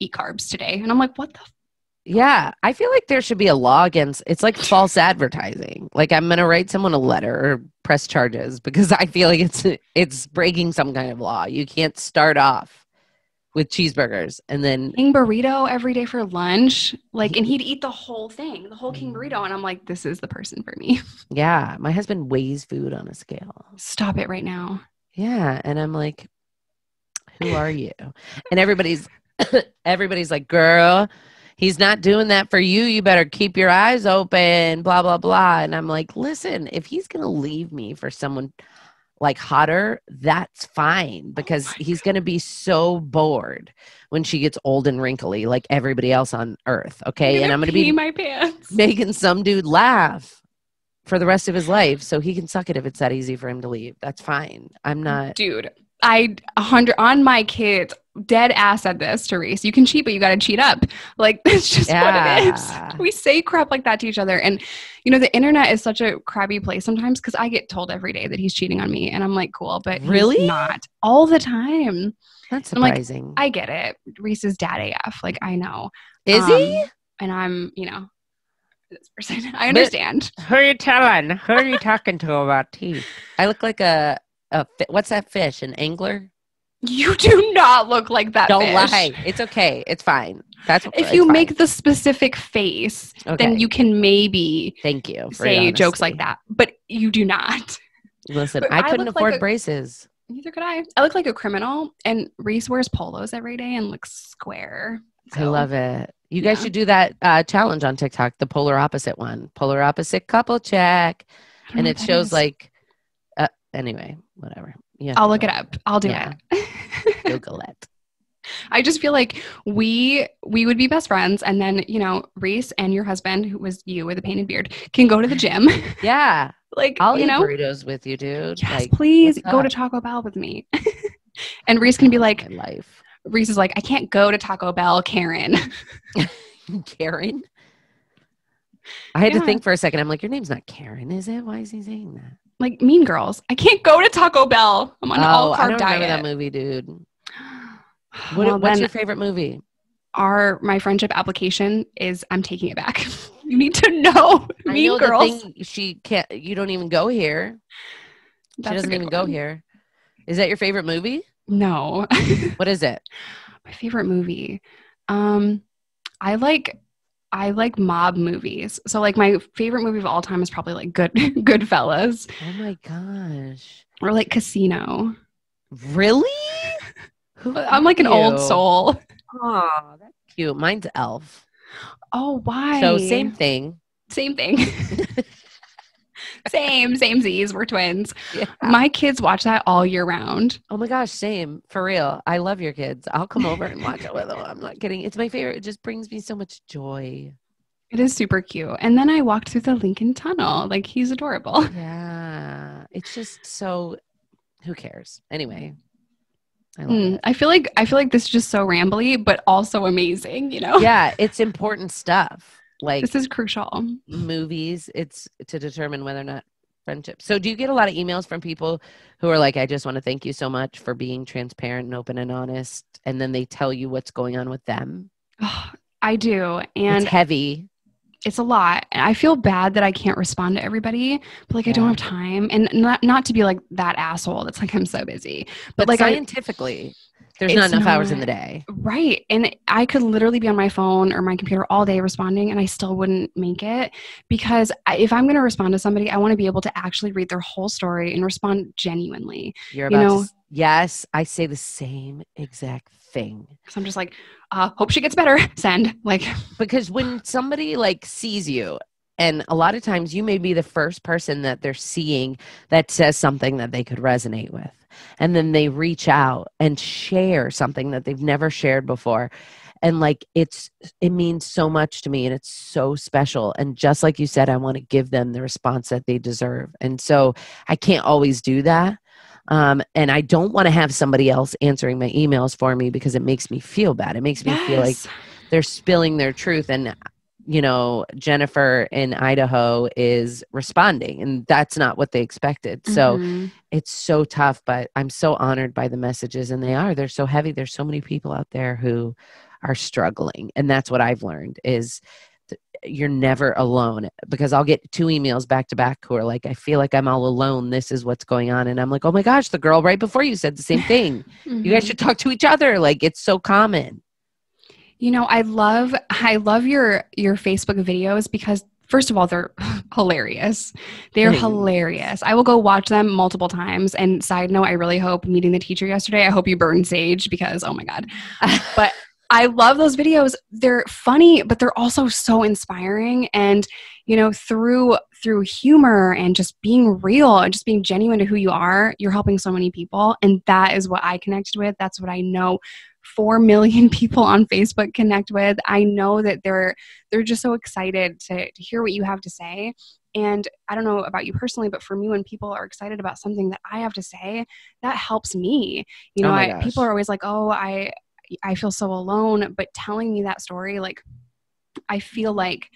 eat carbs today. And I'm like, what the? Yeah. I feel like there should be a law against, it's like false advertising. Like, I'm going to write someone a letter or press charges because I feel like it's breaking some kind of law. You can't start off with cheeseburgers and then king burrito every day for lunch. Like, and he'd eat the whole thing, the whole king burrito. And I'm like, this is the person for me. Yeah. My husband weighs food on a scale. Stop it right now. Yeah. And I'm like, Who are you? And everybody's like, girl, he's not doing that for you. You better keep your eyes open, blah, blah, blah. And I'm like, listen, if he's going to leave me for someone like hotter, that's fine, because he's going to be so bored when she gets old and wrinkly like everybody else on earth. Okay. And I'm going to be my pants. making some dude laugh for the rest of his life. So he can suck it if it's that easy for him to leave. That's fine. I'm not. Dude, I 100 on my kids, dead ass said this to Reese. You can cheat, but you got to cheat up. Like, that's just what it is. We say crap like that to each other. And, you know, the internet is such a crabby place sometimes, because I get told every day that he's cheating on me. And I'm like, cool, but really? He's not all the time. That's surprising. Like, I get it. Reese is dad AF. Like, I know. Is he? And I'm, you know, this person. I understand. But who are you telling? Who are you talking to about teeth? I look like what's that fish? An angler? You do not look like that. Don't fish. lie. It's okay. It's fine. If you make the specific face, then you can maybe thank you say jokes like that. But you do not. Listen, I couldn't afford braces. Neither could I. I look like a criminal, and Reese wears polos every day and looks square. So, I love it. You guys should do that challenge on TikTok, the polar opposite one. Polar opposite couple check. And it shows like, anyway, whatever. Yeah, I'll look it up. I'll do it. Google it. I just feel like we would be best friends, and then, you know, Reese and your husband, who was you with a painted beard, can go to the gym. Yeah. Like, I'll eat know, burritos with you, dude. Yes, like, please go to Taco Bell with me. And Reese can be like, life. Reese is like, I can't go to Taco Bell, Karen. Karen? I had to think for a second. I'm like, your name's not Karen, is it? Why is he saying that? Like Mean Girls. I can't go to Taco Bell. I'm on an all-carb diet. I don't remember that movie, dude. What's your favorite movie? My friendship application is I'm taking it back. You need to know. Mean Girls. She can't. You don't even go here. She doesn't even go here. Is that your favorite movie? No. What is it? My favorite movie. I like mob movies. So like my favorite movie of all time is probably like Goodfellas. Oh my gosh. Or like Casino. Really? I'm like an old soul. Oh, that's cute. Mine's Elf. Oh, why? So same thing. Same thing. Same Z's. We're twins. Yeah. My kids watch that all year round. Oh my gosh, same. For real. I love your kids. I'll come over and watch it with them. I'm not kidding. It's my favorite. It just brings me so much joy. It is super cute. And then I walked through the Lincoln Tunnel. Like, he's adorable. Yeah. It's just so, who cares? Anyway. I love it. I feel like this is just so rambly, but also amazing, you know? Yeah. It's important stuff. Like, this is crucial. Movies, it's to determine whether or not friendship. So do you get a lot of emails from people who are like, I just want to thank you so much for being transparent and open and honest, and then they tell you what's going on with them? Oh, I do. And it's heavy. It's a lot. And I feel bad that I can't respond to everybody, but like I don't have time. And not to be like that asshole that's like, I'm so busy. But like scientifically, there's not enough hours in the day. Right. And I could literally be on my phone or my computer all day responding, and I still wouldn't make it, because if I'm going to respond to somebody, I want to be able to actually read their whole story and respond genuinely. Yes, I say the same exact thing. So I'm just like, hope she gets better. Send. Like, because when somebody like sees you, and a lot of times you may be the first person that they're seeing that says something that they could resonate with. And then they reach out and share something that they've never shared before. And like, it means so much to me, and it's so special. And just like you said, I want to give them the response that they deserve. And so I can't always do that. And I don't want to have somebody else answering my emails for me, because it makes me feel bad. It makes me feel like they're spilling their truth. And you know, Jennifer in Idaho is responding, and that's not what they expected. So it's so tough, but I'm so honored by the messages, and they're so heavy. There's so many people out there who are struggling. And that's what I've learned is you're never alone, because I'll get 2 emails back to back who are like, I feel like I'm all alone. This is what's going on. And I'm like, oh my gosh, the girl right before you said the same thing. You guys should talk to each other. Like, it's so common. You know, I love your Facebook videos, because First of all, they're hilarious. They're hilarious. I will go watch them multiple times. And side note, I really hope, meeting the teacher yesterday, I hope you burn sage because, oh my God. But I love those videos. They're funny, but they're also so inspiring. And, you know, through humor and just being real and just being genuine to who you are, you're helping so many people. And that is what I connected with. That's what I know 4 million people on Facebook connect with. I know that they're just so excited to hear what you have to say. And I don't know about you personally, but for me, when people are excited about something that I have to say, that helps me. You know, people are always like, oh, I feel so alone, but telling me that story, like, I feel like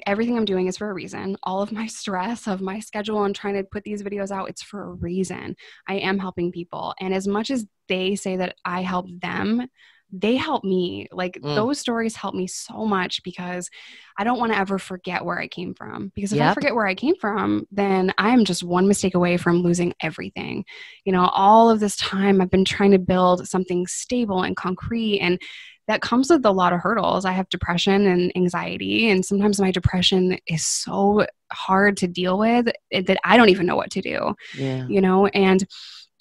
everything I'm doing is for a reason. All of my stress of my schedule and trying to put these videos out, it's for a reason. I am helping people. And as much as they say that I help them, they help me. Like those stories help me so much because I don't want to ever forget where I came from. Because if I forget where I came from, then I am just one mistake away from losing everything. You know, all of this time I've been trying to build something stable and concrete, and that comes with a lot of hurdles. I have depression and anxiety, and sometimes my depression is so hard to deal with that I don't even know what to do. You know, and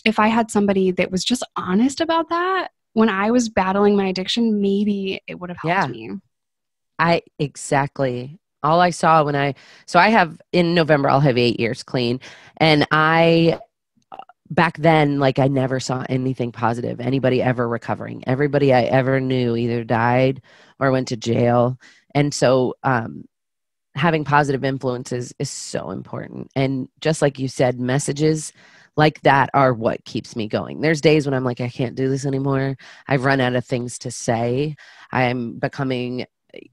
if I had somebody that was just honest about that when I was battling my addiction, maybe it would have helped me. Exactly. All I saw so I have, in November, I'll have 8 years clean. And back then, like, I never saw anything positive, anybody ever recovering. Everybody I ever knew either died or went to jail. And so having positive influences is so important. And just like you said, messages like that are what keeps me going. There's days when I'm like, I can't do this anymore. I've run out of things to say. I'm becoming,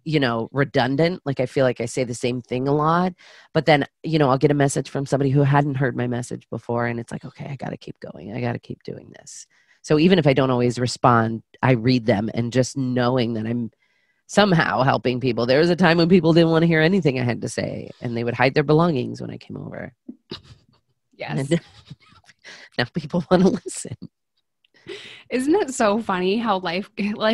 you know, redundant. Like, I feel like I say the same thing a lot, but then, you know, I'll get a message from somebody who hadn't heard my message before. And it's like, okay, I got to keep going. I got to keep doing this. So even if I don't always respond, I read them, and just knowing that I'm somehow helping people. There was a time when people didn't want to hear anything I had to say, and they would hide their belongings when I came over. Yes. And now people want to listen. Isn't it so funny how life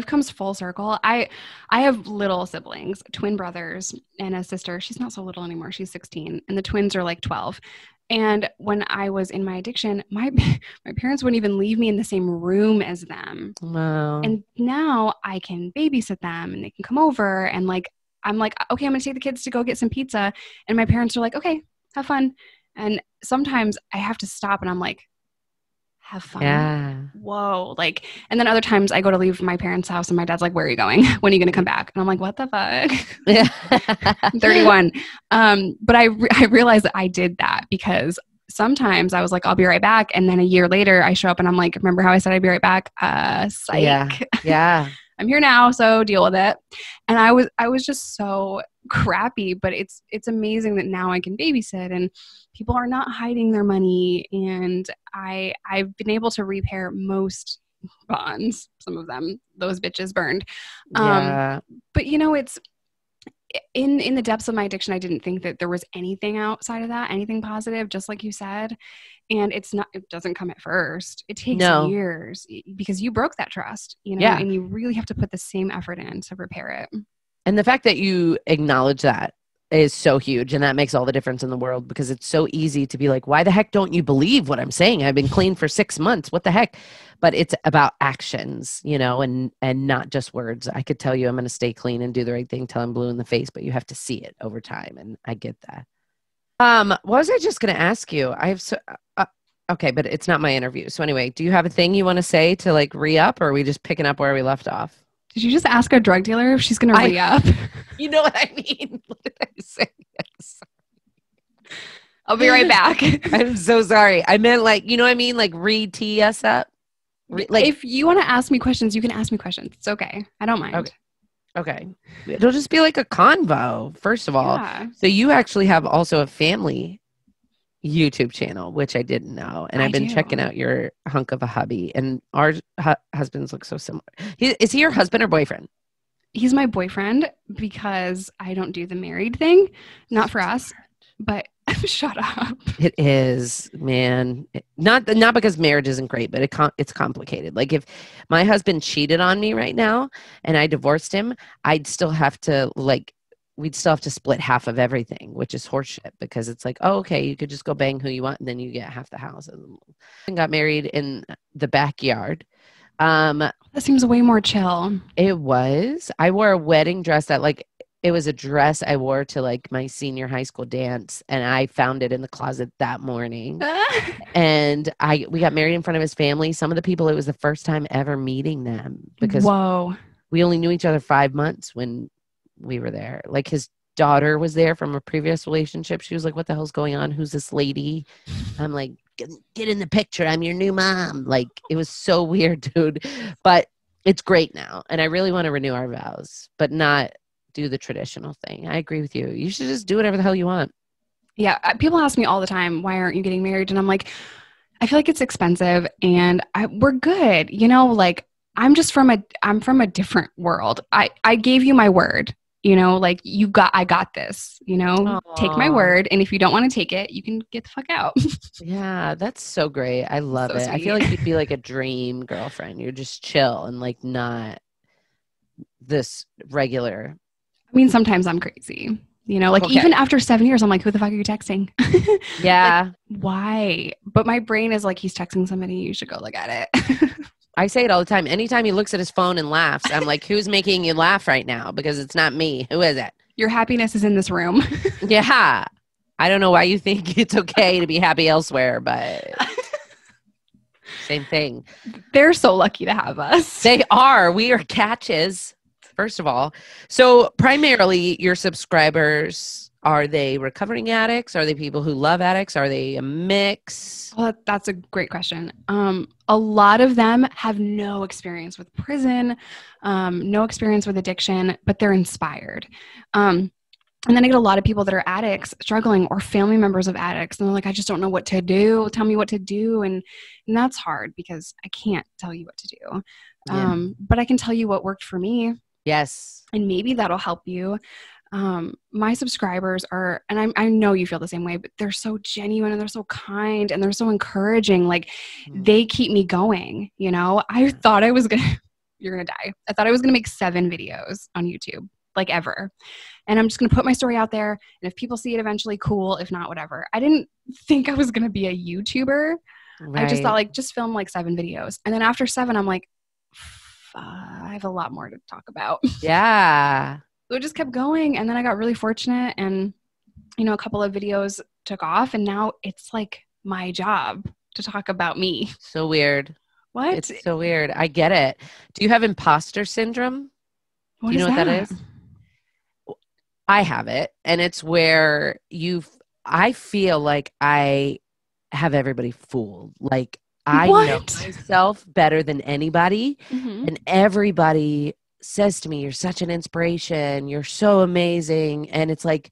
comes full circle? I have little siblings, twin brothers and a sister. She's not so little anymore. She's 16, and the twins are like 12. And when I was in my addiction, my parents wouldn't even leave me in the same room as them. Wow. And now I can babysit them, and they can come over, and like, I'm like, okay, I'm going to take the kids to go get some pizza. And my parents are like, okay, have fun. And sometimes I have to stop, and I'm like, have fun. Yeah. Whoa. Like, and then other times I go to leave my parents' house, and my dad's like, where are you going? When are you going to come back? And I'm like, what the fuck? Yeah. I'm 31. But I realized that I did that because sometimes I was like, I'll be right back. And then a year later I show up and I'm like, remember how I said I'd be right back? Psych. Yeah. I'm here now, so deal with it. And I was just so crappy, but it's amazing that now I can babysit and people are not hiding their money, and I've been able to repair most bonds. Some of them, those bitches burned. Yeah. But you know, it's in the depths of my addiction, I didn't think that there was anything outside of that, anything positive, just like you said. And it doesn't come at first. It takes years because you broke that trust, you know, and you really have to put the same effort in to repair it. And the fact that you acknowledge that is so huge. And that makes all the difference in the world, because it's so easy to be like, why the heck don't you believe what I'm saying? I've been clean for 6 months. What the heck? But it's about actions, you know, and not just words. I could tell you I'm going to stay clean and do the right thing till I'm blue in the face, but you have to see it over time. And I get that. What was I just going to ask you? I have okay, but it's not my interview. So anyway, do you have a thing you want to say to like re-up, or are we just picking up where we left off? Did you just ask a drug dealer if she's going to re-up? You know what I mean? What did I say? I'll be right back. I'm so sorry. I meant like, you know what I mean? Like re-tee us up. Like, if you want to ask me questions, you can ask me questions. It's okay. I don't mind. Okay. It'll just be like a convo, first of all. Yeah. So you actually have also a family YouTube channel, which I didn't know. And I've been checking out your hunk of a hubby, and our husbands look so similar. Is he your husband or boyfriend? He's my boyfriend because I don't do the married thing. Not for us, but shut up. It is, man. Not because marriage isn't great, but it's complicated. Like if my husband cheated on me right now and I divorced him, I'd still have to like we'd still have to split half of everything, which is horseshit because it's like, oh, okay, you could just go bang who you want and then you get half the house. And got married in the backyard. That seems way more chill. It was. I wore a wedding dress that like, it was a dress I wore to like my senior high school dance, and I found it in the closet that morning. And we got married in front of his family. Some of the people, it was the first time ever meeting them because we only knew each other 5 months when we were there. Like his daughter was there from a previous relationship. She was like, what the hell's going on? Who's this lady? I'm like, get in the picture. I'm your new mom. Like, it was so weird, dude. But it's great now. And I really want to renew our vows, but not do the traditional thing. I agree with you. You should just do whatever the hell you want. Yeah. People ask me all the time, why aren't you getting married? And I'm like, I feel like it's expensive and we're good. You know, like I'm from a different world. I gave you my word, you know, like I got this, you know. Aww. Take my word. And if you don't want to take it, you can get the fuck out. Yeah. That's so great. I love it. Sweet. I feel like you'd be like a dream girlfriend. You're just chill and like not this regular. I mean, sometimes I'm crazy, you know, like even after 7 years, I'm like, who the fuck are you texting? Yeah. Like, why? But my brain is like, he's texting somebody. You should go look at it. I say it all the time. Anytime he looks at his phone and laughs, I'm like, who's making you laugh right now? Because it's not me. Who is it? Your happiness is in this room. Yeah. I don't know why you think it's okay to be happy elsewhere, but same thing. They're so lucky to have us. They are. We are catches. First of all, so primarily your subscribers, are they recovering addicts? Are they people who love addicts? Are they a mix? Well, that's a great question. A lot of them have no experience with prison, no experience with addiction, but they're inspired. And then I get a lot of people that are addicts struggling or family members of addicts. And they're like, I just don't know what to do. Tell me what to do. And that's hard because I can't tell you what to do. Yeah. But I can tell you what worked for me. Yes. And maybe that'll help you. My subscribers are, and I know you feel the same way, but they're so genuine and they're so kind and they're so encouraging. Like they keep me going. You know, I thought I was you're going to die. I thought I was going to make 7 videos on YouTube, like ever. And I'm just going to put my story out there. And if people see it eventually, cool. If not, whatever. I didn't think I was going to be a YouTuber. Right. I just thought like, just film like 7 videos. And then after 7, I'm like, I have a lot more to talk about. Yeah. So it just kept going. And then I got really fortunate and, you know, a couple of videos took off and now it's like my job to talk about me. So weird. What? It's so weird. I get it. Do you have imposter syndrome? Do you know what that is? I have it. And it's where I feel like I have everybody fooled. Like I know myself better than anybody. Mm-hmm. And everybody says to me, you're such an inspiration. You're so amazing. And it's like,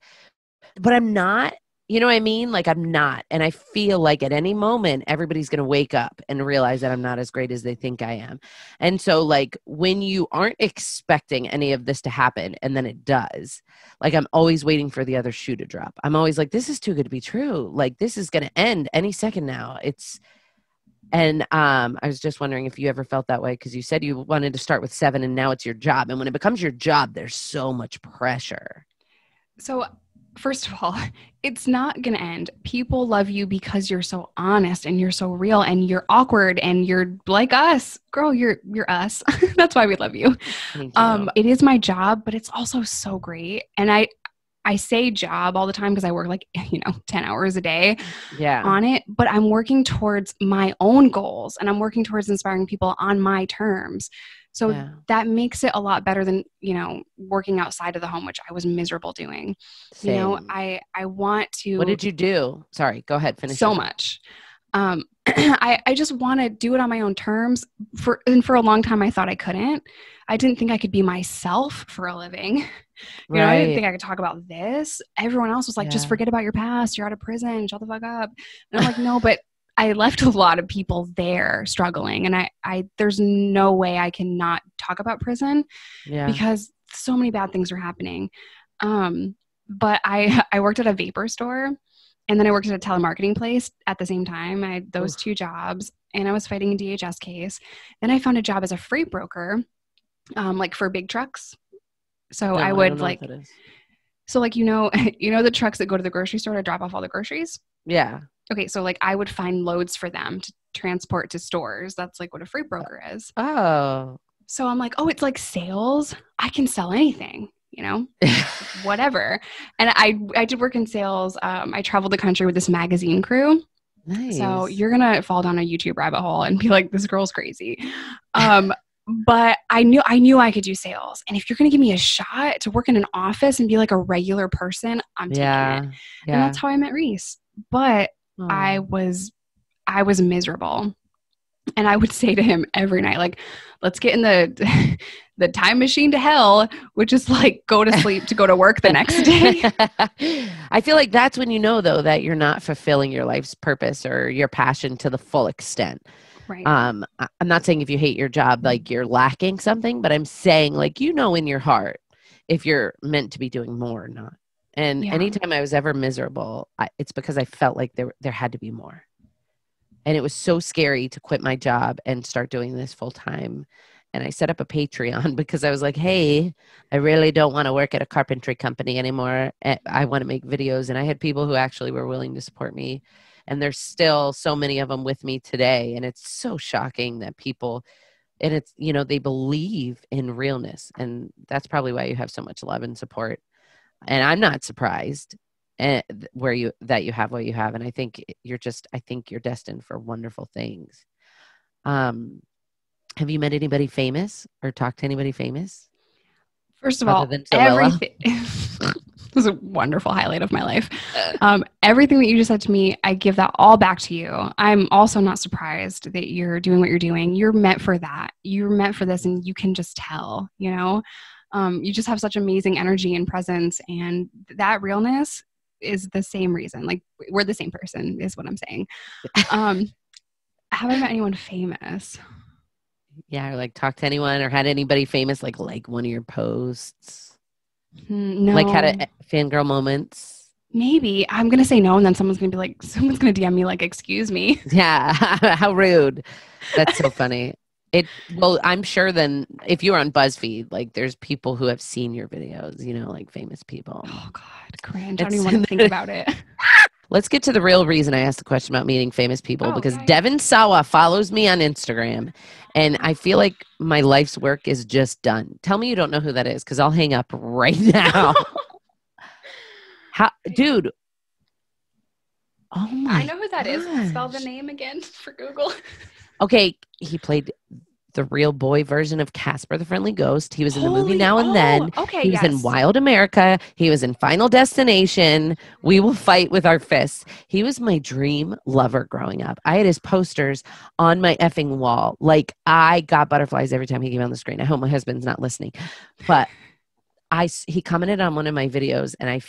but I'm not, you know what I mean? Like I'm not. And I feel like at any moment, everybody's going to wake up and realize that I'm not as great as they think I am. And so like when you aren't expecting any of this to happen and then it does, like I'm always waiting for the other shoe to drop. I'm always like, this is too good to be true. Like this is going to end any second now. And I was just wondering if you ever felt that way because you said you wanted to start with 7 and now it's your job. And when it becomes your job, there's so much pressure. So first of all, it's not going to end. People love you because you're so honest and you're so real and you're awkward and you're like us. Girl, you're us. That's why we love you. It is my job, but it's also so great. And I say job all the time because I work like, 10 hours a day on it, but I'm working towards my own goals and I'm working towards inspiring people on my terms. So that makes it a lot better than, working outside of the home, which I was miserable doing. Same. I want to. What did you do? Sorry, go ahead. Finish. So much. I just want to do it on my own terms. For a long time, I thought I couldn't. I didn't think I could be myself for a living. I didn't think I could talk about this. Everyone else was like, just forget about your past. You're out of prison. Shut the fuck up. And I'm like, no, but I left a lot of people there struggling. And I there's no way I can not talk about prison because so many bad things are happening. But I worked at a vapor store. And then I worked at a telemarketing place at the same time. I had those 2 jobs and I was fighting a DHS case. Then I found a job as a freight broker, like for big trucks. So I would So like, you know the trucks that go to the grocery store to drop off all the groceries? Yeah. Okay, so like I would find loads for them to transport to stores. That's like what a freight broker is. Oh. So I'm like, oh, it's like sales. I can sell anything, whatever. And I did work in sales. I traveled the country with this magazine crew. Nice. So you're going to fall down a YouTube rabbit hole and be like, this girl's crazy. But I knew I could do sales. And if you're going to give me a shot to work in an office and be like a regular person, I'm taking it. Yeah. And that's how I met REECE. But I was miserable. And I would say to him every night, like, let's get in the time machine to hell, which is like go to sleep to go to work the next day. I feel like that's when you know, though, that you're not fulfilling your life's purpose or your passion to the full extent. Right. I'm not saying if you hate your job, like you're lacking something, but I'm saying like, in your heart, if you're meant to be doing more or not. And anytime I was ever miserable, it's because I felt like there had to be more. And it was so scary to quit my job and start doing this full time. And I set up a Patreon because I was like, hey, I really don't want to work at a carpentry company anymore. I want to make videos. And I had people who actually were willing to support me. And there's still so many of them with me today. And it's so shocking that people, and it's, they believe in realness. And that's probably why you have so much love and support. And I'm not surprised that you have what you have. And I think you're destined for wonderful things. Have you met anybody famous or talked to anybody famous? First of all, everything. This is a wonderful highlight of my life. Everything that you just said to me, I give that all back to you. I'm also not surprised that you're doing what you're doing. You're meant for that. You're meant for this, and you can just tell, you just have such amazing energy and presence, and that realness is the same reason. Like, we're the same person is what I'm saying. Have I met anyone famous? Yeah, or like talked to anyone or had anybody famous like one of your posts? No. Like had a fangirl moments? Maybe. I'm going to say no, and then someone's going to DM me like, excuse me. Yeah. How rude. That's so funny. Well, I'm sure then if you're on BuzzFeed, like there's people who have seen your videos, like famous people. Oh God, cringe. I don't even want to think about it. Let's get to the real reason I asked the question about meeting famous people, because Devin Sawa follows me on Instagram, and I feel like my life's work is just done. Tell me you don't know who that is, because I'll hang up right now. Dude. Oh my! I know who that is. Spell the name again for Google. Okay, he played the real boy version of Casper the Friendly Ghost. He was in the movie Now and Then. Okay, he was in Wild America. He was in Final Destination. We Will Fight with Our Fists. He was my dream lover growing up. I had his posters on my effing wall. Like, I got butterflies every time he came on the screen. I hope my husband's not listening. But he commented on one of my videos, and I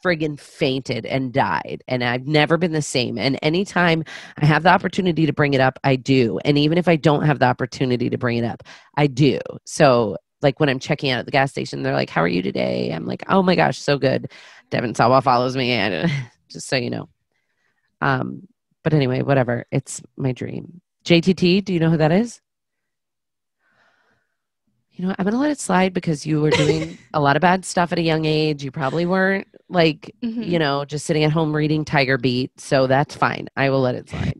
friggin' fainted and died, and I've never been the same. And anytime I have the opportunity to bring it up, I do. And even if I don't have the opportunity to bring it up, I do. So like when I'm checking out at the gas station, they're like, how are you today? I'm like, oh my gosh, so good. Devin Sawa follows me, and just so you know. But anyway, whatever. It's my dream. JTT, do you know who that is? I'm going to let it slide because you were doing a lot of bad stuff at a young age. You probably weren't like, just sitting at home reading Tiger Beat. So that's fine. I will let it slide.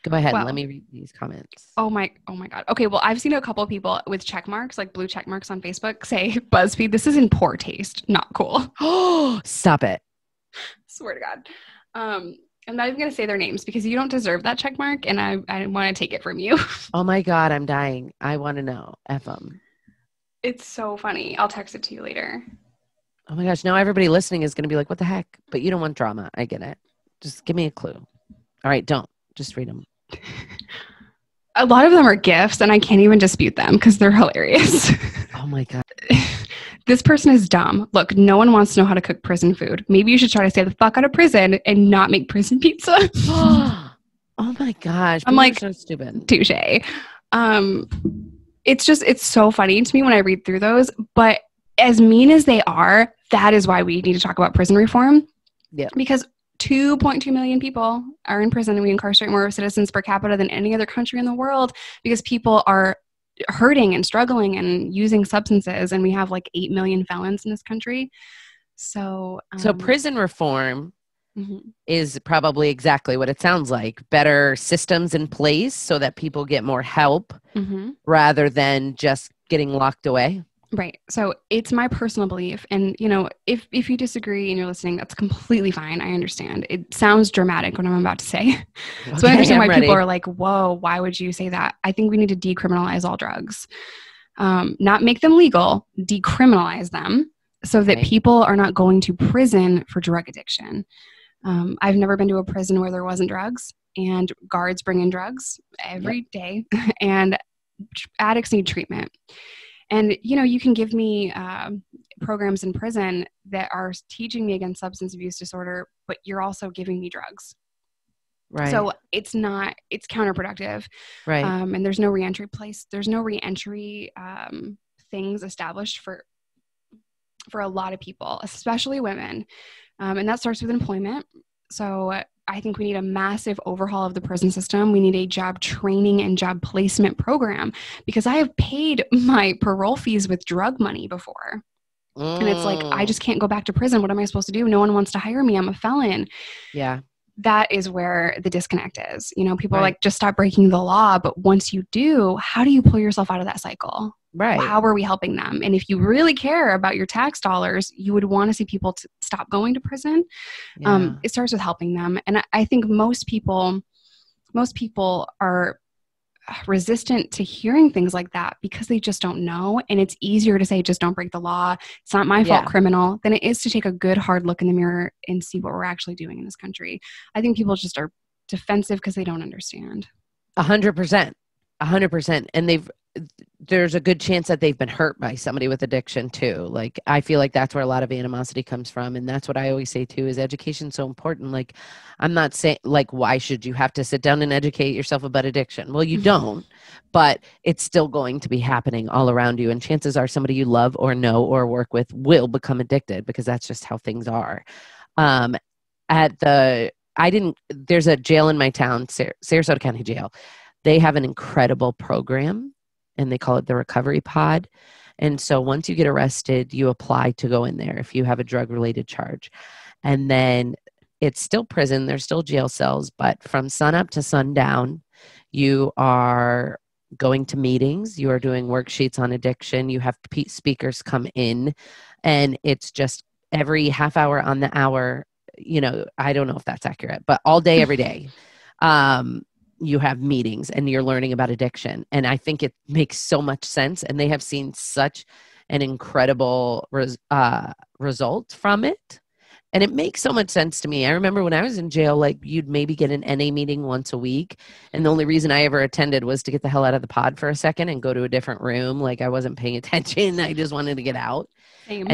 Go ahead. Let me read these comments. Oh my God. Okay. Well, I've seen a couple of people with check marks, like blue check marks on Facebook, say, BuzzFeed, this is in poor taste. Not cool. Oh, stop it. Swear to God. I'm not even going to say their names because you don't deserve that check mark, and I want to take it from you. Oh my God, I'm dying. I want to know. F them. It's so funny. I'll text it to you later. Oh my gosh, now everybody listening is going to be like, what the heck? But you don't want drama. I get it. Just give me a clue. All right, don't. Just read them. A lot of them are gifts, and I can't even dispute them because they're hilarious. Oh my God. This person is dumb. Look, no one wants to know how to cook prison food. Maybe you should try to stay the fuck out of prison and not make prison pizza. Oh my gosh. I'm like, so stupid. Touche. It's so funny to me when I read through those, but as mean as they are, that is why we need to talk about prison reform. Yeah. Because 2.2 million people are in prison, and we incarcerate more citizens per capita than any other country in the world because people are hurting and struggling and using substances. And we have like 8 million felons in this country. So prison reform is probably exactly what it sounds like. Better systems in place so that people get more help rather than just getting locked away. Right. So it's my personal belief. And, you know, if you disagree and you're listening, that's completely fine. I understand. It sounds dramatic what I'm about to say. Okay, so I understand why people are like, whoa, why would you say that? I think we need to decriminalize all drugs. Not make them legal, decriminalize them so that people are not going to prison for drug addiction. I've never been to a prison where there wasn't drugs, and guards bring in drugs every day, and addicts need treatment. And, you know, you can give me programs in prison that are teaching me against substance abuse disorder, but you're also giving me drugs. Right. So it's counterproductive. Right. And there's no reentry place. There's no reentry things established for a lot of people, especially women. And that starts with employment. So I think we need a massive overhaul of the prison system. We need a job training and job placement program, because I have paid my parole fees with drug money before. And it's like, I just can't go back to prison. What am I supposed to do? No one wants to hire me. I'm a felon. Yeah. That is where the disconnect is. You know, people are like, just stop breaking the law. But once you do, how do you pull yourself out of that cycle? Right. How are we helping them? And if you really care about your tax dollars, you would want to see people to stop going to prison. Yeah. It starts with helping them. And I think most people are resistant to hearing things like that because they just don't know. And it's easier to say, just don't break the law. It's not my fault, criminal, than it is to take a good hard look in the mirror and see what we're actually doing in this country. I think people just are defensive because they don't understand. 100%. 100%. And there's a good chance that they've been hurt by somebody with addiction too. Like, I feel like that's where a lot of animosity comes from. And that's what I always say too, is education's so important. Like, I'm not saying like, why should you have to sit down and educate yourself about addiction? Well, you don't, but it's still going to be happening all around you. And chances are somebody you love or know or work with will become addicted, because that's just how things are. There's a jail in my town, Sarasota County Jail. They have an incredible program, and they call it the recovery pod. And so once you get arrested, you apply to go in there if you have a drug-related charge. And then it's still prison. There's still jail cells, but from sunup to sundown, you are going to meetings. You are doing worksheets on addiction. You have speakers come in, and it's just every half hour on the hour. You know, I don't know if that's accurate, but all day, every day. You have meetings and you're learning about addiction. And I think it makes so much sense. And they have seen such an incredible result from it. And it makes so much sense to me. I remember when I was in jail, like, you'd maybe get an NA meeting once a week. And the only reason I ever attended was to get the hell out of the pod for a second and go to a different room. Like, I wasn't paying attention. I just wanted to get out. Same.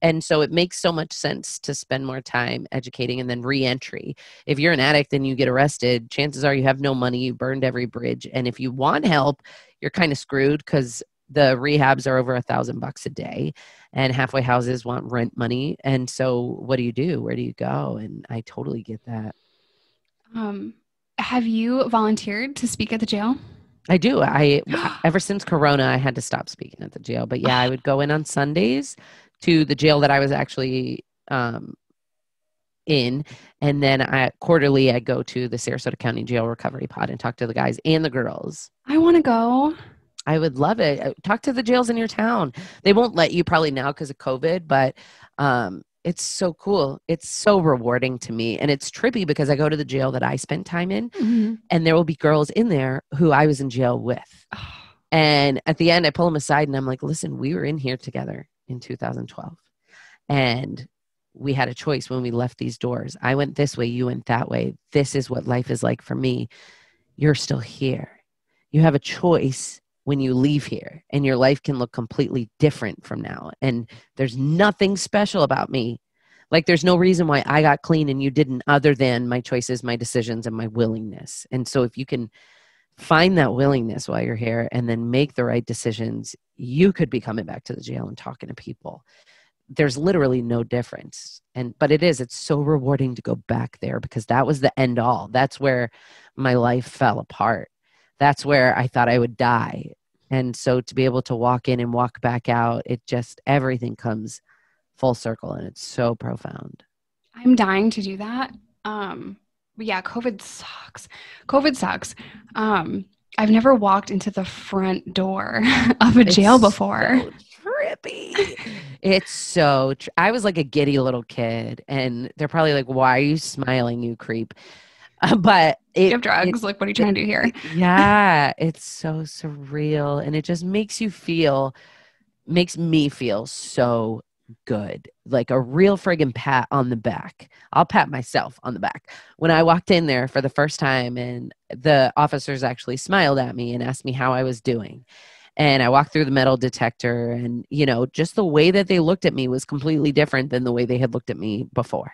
And so it makes so much sense to spend more time educating. And then reentry. If you're an addict and you get arrested, chances are you have no money. You burned every bridge. And if you want help, you're kind of screwed, because the rehabs are over $1,000 a day, and halfway houses want rent money. And so what do you do? Where do you go? And I totally get that. Have you volunteered to speak at the jail? I do. Ever since Corona, I had to stop speaking at the jail. But yeah, I would go in on Sundays to the jail that I was actually in. And then quarterly, I go to the Sarasota County Jail Recovery Pod and talk to the guys and the girls. I want to go. I would love it. Talk to the jails in your town. They won't let you probably now because of COVID, but it's so cool. It's so rewarding to me. And it's trippy because I go to the jail that I spent time in, and there will be girls in there who I was in jail with. And at the end, I pull them aside and I'm like, listen, we were in here together in 2012. And we had a choice when we left these doors. I went this way, you went that way. This is what life is like for me. You're still here. You have a choice when you leave here, and your life can look completely different from now. And there's nothing special about me. Like, there's no reason why I got clean and you didn't, other than my choices, my decisions, and my willingness. And so if you can find that willingness while you're here and then make the right decisions, you could be coming back to the jail and talking to people. There's literally no difference. But it's so rewarding to go back there, because that was the end all. That's where my life fell apart. That's where I thought I would die. And so to be able to walk in and walk back out, it just, everything comes full circle, and it's so profound. I'm dying to do that. But yeah, COVID sucks. COVID sucks. I've never walked into the front door of a jail before. So trippy. It's so I was like a giddy little kid, and they're probably like, why are you smiling, you creep? But you have drugs. Like, what are you trying to do here? Yeah, it's so surreal, and it just makes me feel so good, like a real friggin' pat on the back. I'll pat myself on the back. When I walked in there for the first time, and the officers actually smiled at me and asked me how I was doing. And I walked through the metal detector, and, you know, just the way that they looked at me was completely different than the way they had looked at me before.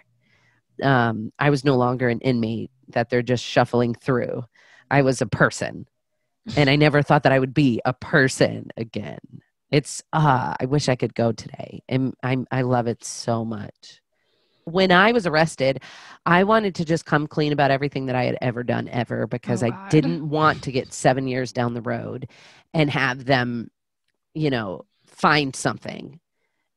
I was no longer an inmate that they're just shuffling through. I was a person, and I never thought that I would be a person again. It's, I wish I could go today. And I love it so much. When I was arrested, I wanted to just come clean about everything that I had ever done ever, because I didn't want to get 7 years down the road and have them, you know, find something.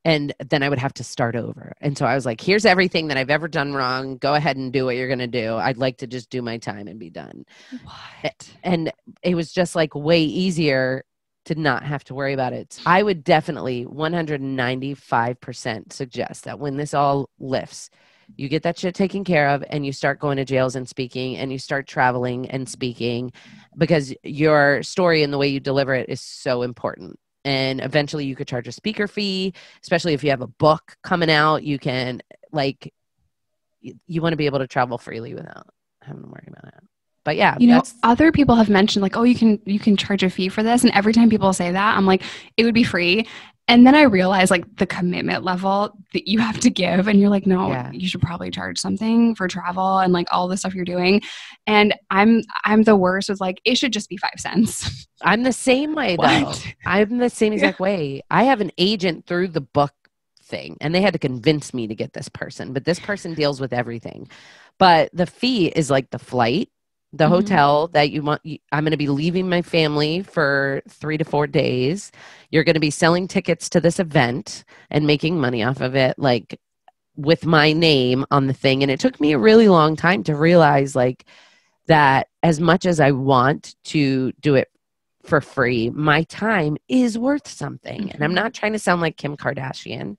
And then I would have to start over. And so I was like, here's everything that I've ever done wrong. Go ahead and do what you're going to do. I'd like to just do my time and be done. What? And it was just like way easier to not have to worry about it. I would definitely 195% suggest that when this all lifts, you get that shit taken care of, and you start going to jails and speaking, and you start traveling and speaking, because your story and the way you deliver it is so important. And eventually you could charge a speaker fee, especially if you have a book coming out. You can, like, you want to be able to travel freely without having to worry about it. But yeah, you know, other people have mentioned like, oh, you can charge a fee for this. And every time people say that, I'm like, it would be free. And then I realize like the commitment level that you have to give. And you're like, no, you should probably charge something for travel and like all the stuff you're doing. And I'm the worst with like, it should just be 5 cents. I'm the same way though. I'm the same exact way. I have an agent through the book thing, and they had to convince me to get this person, but this person deals with everything. But the fee is like the flight, the hotel that you want. I'm going to be leaving my family for 3 to 4 days. You're going to be selling tickets to this event and making money off of it, like with my name on the thing. And it took me a really long time to realize like that as much as I want to do it for free, my time is worth something. And I'm not trying to sound like Kim Kardashian,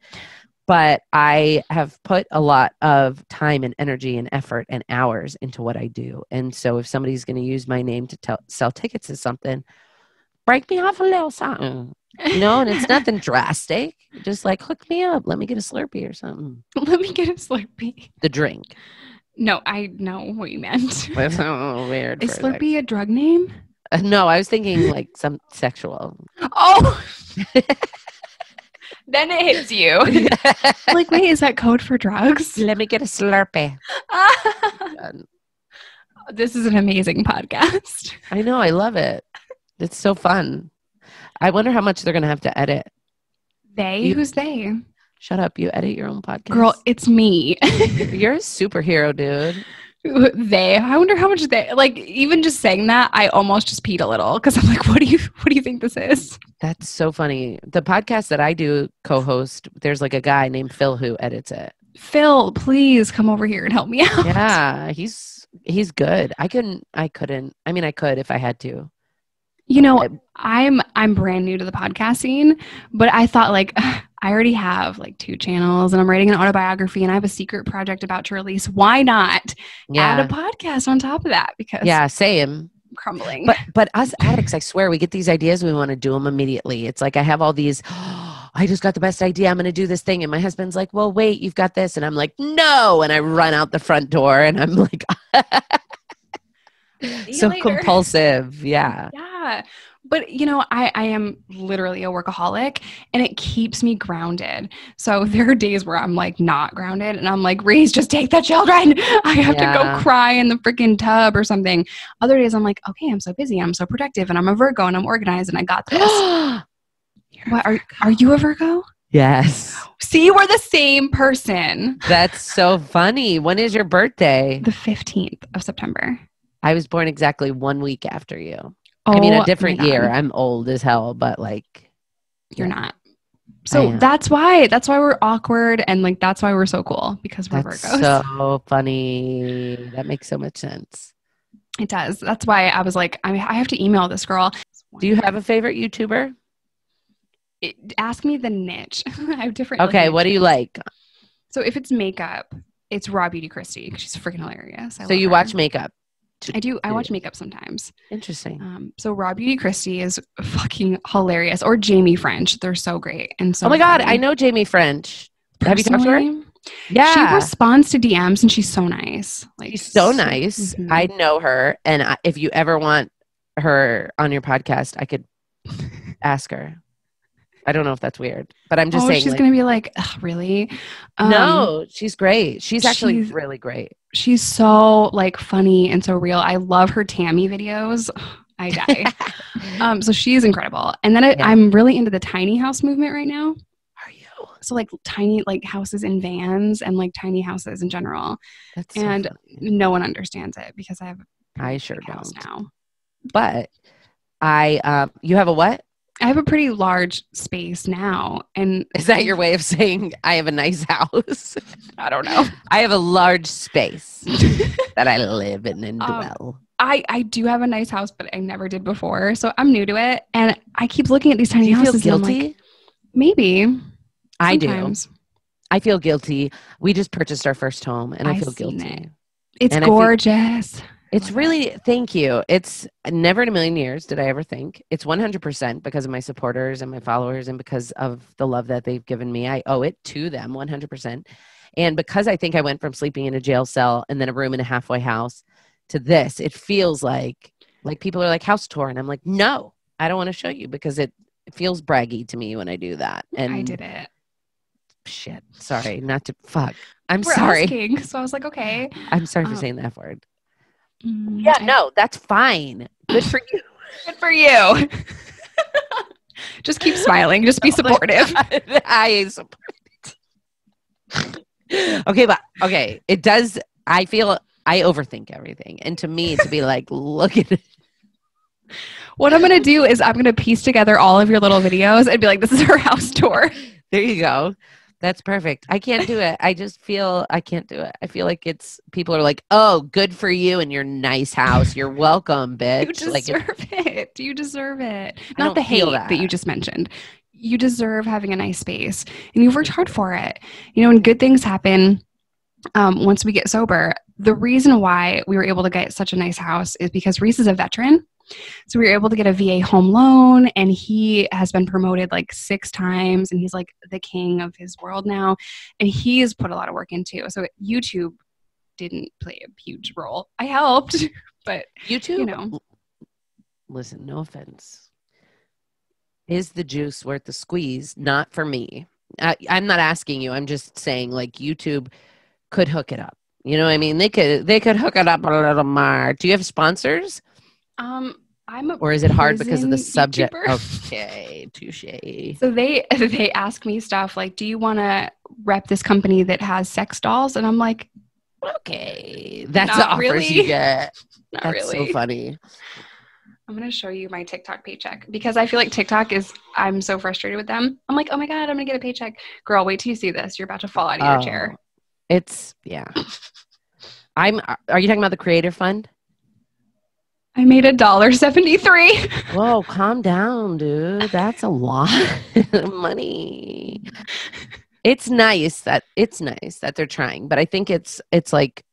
but I have put a lot of time and energy and effort and hours into what I do. And so if somebody's going to use my name to sell tickets to something, break me off a little something, you know, and it's nothing drastic. Just like hook me up. Let me get a Slurpee or something. Let me get a Slurpee. The drink. No, I know what you meant. That's so weird. Is Slurpee a drug name? No, I was thinking like some sexual. Oh! Then it hits you. Like, wait, is that code for drugs? Let me get a Slurpee. This is an amazing podcast. I know. I love it. It's so fun. I wonder how much they're going to have to edit. Who's they? Shut up. You edit your own podcast. Girl, it's me. You're a superhero, dude. I wonder how much like, even just saying that, I almost just peed a little because I'm like, what do you think this is? That's so funny. The podcast that I do co-host, there's like a guy named Phil who edits it. Phil, please come over here and help me out. Yeah, he's good. I couldn't. I mean, I could if I had to. You know, I'm brand new to the podcast scene, but I thought like I already have like 2 channels and I'm writing an autobiography and I have a secret project about to release. Why not add a podcast on top of that? Because same. I'm crumbling. But us addicts, I swear, we get these ideas. We want to do them immediately. It's like I have all these. I just got the best idea. I'm going to do this thing. And my husband's like, well, wait, you've got this. And I'm like, no. And I run out the front door and I'm like, so compulsive. Yeah. Yeah. But, you know, I am literally a workaholic and it keeps me grounded. So there are days where I'm like not grounded and I'm like, REECE, just take the children. I have to go cry in the freaking tub or something. Other days I'm like, okay, I'm so busy. I'm so productive and I'm a Virgo and I'm organized and I got this. What, are you a Virgo? Yes. See, we're the same person. That's so funny. When is your birthday? The 15th of September. I was born exactly 1 week after you. I mean, a Oh different my God. year. I'm old as hell, but like. You're not. So that's why we're awkward, and like that's why we're so cool, because we're Virgos. So funny. That makes so much sense. It does. That's why I was like, I have to email this girl. Do you have a favorite YouTuber? Ask me the niche. I have different. Okay, like, what do you like? So if it's makeup, it's Raw Beauty Christie, because she's freaking hilarious. So you watch makeup? I do. I watch makeup sometimes. Interesting. So Raw Beauty Christie is fucking hilarious. Or Jamie French. They're so great. And so oh my God, I know Jamie French. Have you talked to her? Yeah. She responds to DMs and she's so nice. Like, she's so nice. Mm-hmm. I know her. And if you ever want her on your podcast, I could ask her. I don't know if that's weird, but I'm just saying. She's going to be like, really? No, she's great. She's actually really great. She's so like funny and so real. I love her Tammy videos. I die. So she's incredible. And then I'm really into the tiny house movement right now. Are you? So like tiny like houses in vans and like tiny houses in general. That's and so no one understands it because I sure don't now. But you have a what? I have a pretty large space now. And is that your way of saying I have a nice house? I don't know. I have a large space that I live in and dwell. I do have a nice house, but I never did before. So I'm new to it. And I keep looking at these tiny houses. Do you feel guilty? Like, maybe. I do. I feel guilty. We just purchased our first home and I feel guilty. It's gorgeous. It's really, thank you. It's never in a million years did I ever think. It's 100% because of my supporters and my followers and because of the love that they've given me. I owe it to them 100%. And because I think I went from sleeping in a jail cell and then a room in a halfway house to this, it feels like people are like house tour. And I'm like, no, I don't want to show you because it feels braggy to me when I do that. And I did it. Shit. Sorry. Not to fuck. I'm We're sorry. Asking, so I was like, okay. I'm sorry for saying the F word. Yeah, no, that's fine. Good for you. Good for you. Just keep smiling. Just be supportive. I support it. Okay, it does. I feel I overthink everything. And to me, to be like, look at it. What I'm going to do is I'm going to piece together all of your little videos and be like, this is her house tour. There you go. That's perfect. I can't do it. I just feel I can't do it. I feel like people are like, oh, good for you and your nice house. You're welcome, bitch. You deserve it. You deserve it. Not the hate that you just mentioned. You deserve having a nice space and you've worked hard for it. You know, and good things happen once we get sober. The reason why we were able to get such a nice house is because REECE is a veteran. So we were able to get a VA home loan and he has been promoted like 6 times and he's like the king of his world now. And he's put a lot of work into. So YouTube didn't play a huge role. I helped, but YouTube, you know. Listen, no offense. Is the juice worth the squeeze? Not for me. I'm not asking you. I'm just saying like YouTube could hook it up. You know what I mean? They could hook it up a little more. Do you have sponsors? Or is it hard because of the subject? YouTuber. Okay, touche. So they ask me stuff like, do you want to rep this company that has sex dolls? And I'm like, okay, that's the offers you get. Not that's really. So funny. I'm going to show you my TikTok paycheck because I feel like I'm so frustrated with them. I'm like, oh my God, I'm going to get a paycheck. Girl, wait till you see this. You're about to fall out of your chair. Yeah. Are you talking about the Creator Fund? I made $1.73. Whoa, calm down, dude. That's a lot of money. It's nice that they're trying, but I think it's like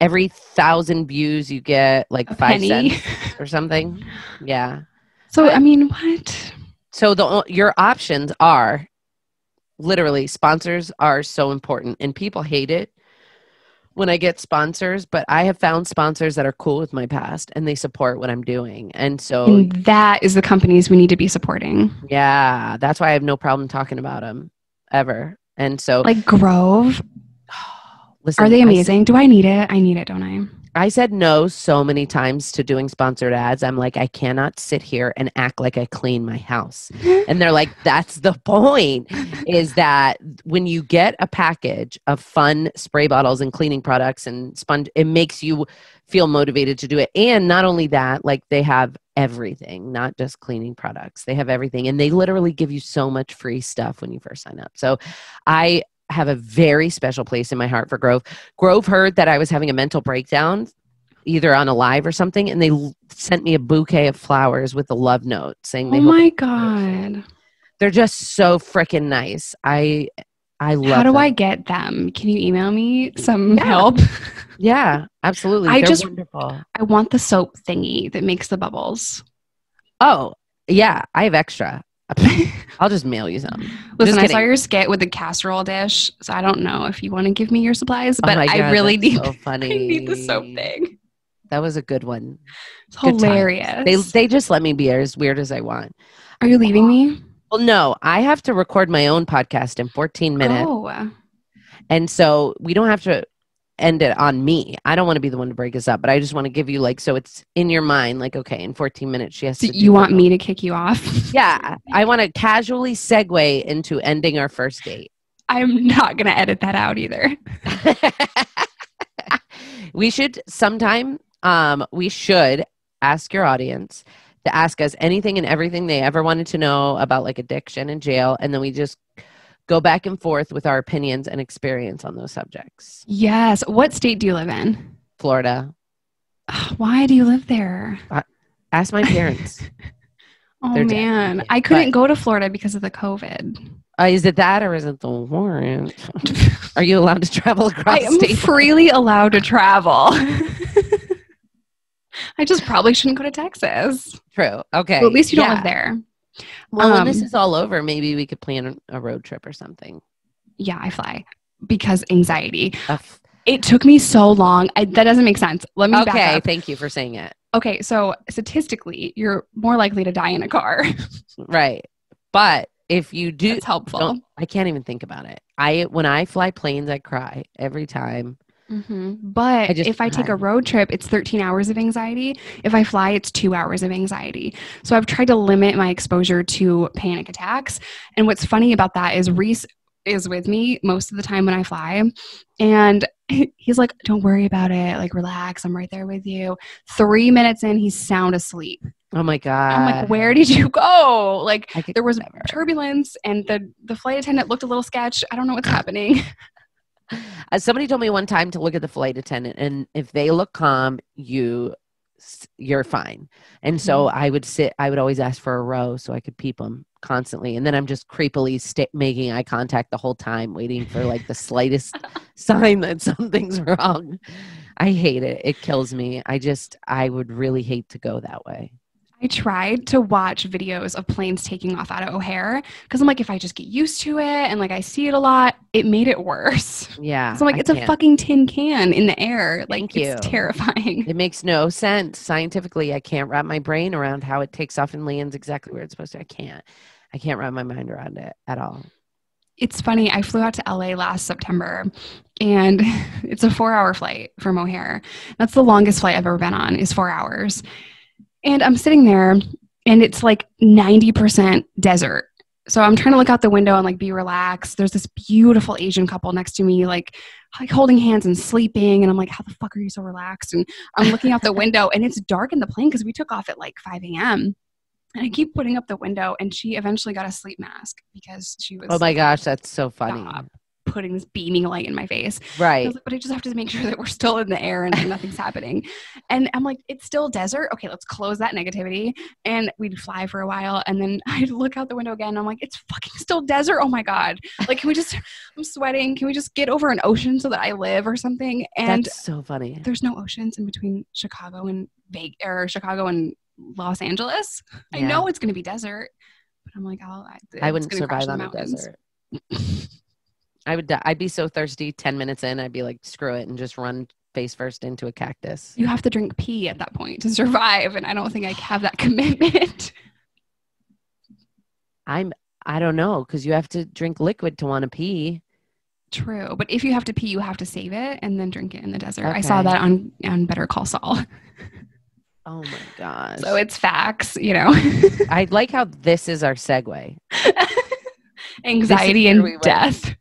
every 1,000 views you get like 5 cents or something. Yeah. So I mean, what? So your options are literally sponsors are so important, and people hate it when I get sponsors, but I have found sponsors that are cool with my past and they support what I'm doing. And that is the companies we need to be supporting. Yeah. That's why I have no problem talking about them ever. And so like Grove, listen, are they amazing? Do I need it? I need it, don't I? I said no so many times to doing sponsored ads. I'm like, I cannot sit here and act like I clean my house. And they're like, that's the point, is that when you get a package of fun spray bottles and cleaning products and sponge, it makes you feel motivated to do it. And not only that, like they have everything, not just cleaning products. They have everything. And they literally give you so much free stuff when you first sign up. So I have a very special place in my heart for Grove. Grove heard that I was having a mental breakdown, either on a live or something, and they sent me a bouquet of flowers with a love note saying, "Oh my God, they're just so freaking nice." I love. How do them. I get them? Can you email me some help? Yeah, absolutely. They're wonderful. I want the soap thingy that makes the bubbles. Oh yeah, I have extra. I'll just mail you some. Listen, I saw your skit with the casserole dish, so I don't know if you want to give me your supplies, but I really need. So funny. I need the soap thing. That was a good one. It's hilarious. They just let me be as weird as I want. Are you leaving me? Well, no, I have to record my own podcast in 14 minutes. Oh. And so we don't have to end it on me. I don't want to be the one to break us up, but I just want to give you so it's in your mind, okay, in 14 minutes she has to. You want me to kick you off? Yeah. I want to casually segue into ending our first date. I'm not going to edit that out either. We should sometime, we should ask your audience to ask us anything and everything they ever wanted to know about addiction and jail. And then we just go back and forth with our opinions and experience on those subjects. Yes. What state do you live in? Florida. Why do you live there? Ask my parents. Oh, man. I couldn't go to Florida because of the COVID. Is it that or is it the warrant? Are you allowed to travel across state? I am freely allowed to travel. I just probably shouldn't go to Texas. True. Okay. Well, at least you don't live there. Well, when this is all over, maybe we could plan a road trip or something. Yeah, I fly because anxiety. It took me so long. That doesn't make sense. Let me back up. Okay, thank you for saying it. Okay, so statistically, you're more likely to die in a car. Right. But if you do, it's helpful. I can't even think about it. When I fly planes, I cry every time. Mm-hmm. But if I take a road trip, it's 13 hours of anxiety. If I fly, it's 2 hours of anxiety. So I've tried to limit my exposure to panic attacks. And what's funny about that is REECE is with me most of the time when I fly. And he's like, don't worry about it. Relax. I'm right there with you. 3 minutes in, he's sound asleep. Oh my God. I'm like, where did you go? There was turbulence and the flight attendant looked a little sketch. I don't know what's happening. Somebody told me one time to look at the flight attendant, and if they look calm, you're fine. And so I would always ask for a row so I could peep them constantly. And then I'm just creepily making eye contact the whole time, waiting for the slightest sign that something's wrong. I hate it. It kills me. I would really hate to go that way. I tried to watch videos of planes taking off out of O'Hare because I'm like, if I just get used to it and I see it a lot, it made it worse. Yeah. So I'm like, it's a fucking tin can in the air. It's terrifying. It makes no sense. Scientifically, I can't wrap my brain around how it takes off and lands exactly where it's supposed to. I can't wrap my mind around it at all. It's funny. I flew out to LA last September and it's a 4-hour flight from O'Hare. That's the longest flight I've ever been on is 4 hours. And I'm sitting there and it's 90% desert. So I'm trying to look out the window and be relaxed. There's this beautiful Asian couple next to me, holding hands and sleeping. And I'm like, how the fuck are you so relaxed? And I'm looking out the window and it's dark in the plane because we took off at 5 a.m. And I keep putting up the window and she eventually got a sleep mask because she was. Oh my gosh, that's so funny. Putting this beaming light in my face. Right. I was like, but I just have to make sure that we're still in the air and nothing's happening. And I'm like, it's still desert. Okay, let's close that negativity. And we'd fly for a while. And then I'd look out the window again. And I'm like, it's fucking still desert. Oh my God. I'm sweating. Can we just get over an ocean so that I live or something? And that's so funny. There's no oceans in between Chicago and Los Angeles. Yeah. I know it's going to be desert, but I'm like, I wouldn't survive on a desert. I'd be so thirsty 10 minutes in, I'd be like, screw it, and just run face first into a cactus. You have to drink pee at that point to survive, and I don't think I have that commitment. I don't know, because you have to drink liquid to want to pee. True. But if you have to pee, you have to save it and then drink it in the desert. Okay. I saw that on Better Call Saul. Oh my gosh. So it's facts, you know. I like how this is our segue. Anxiety and death.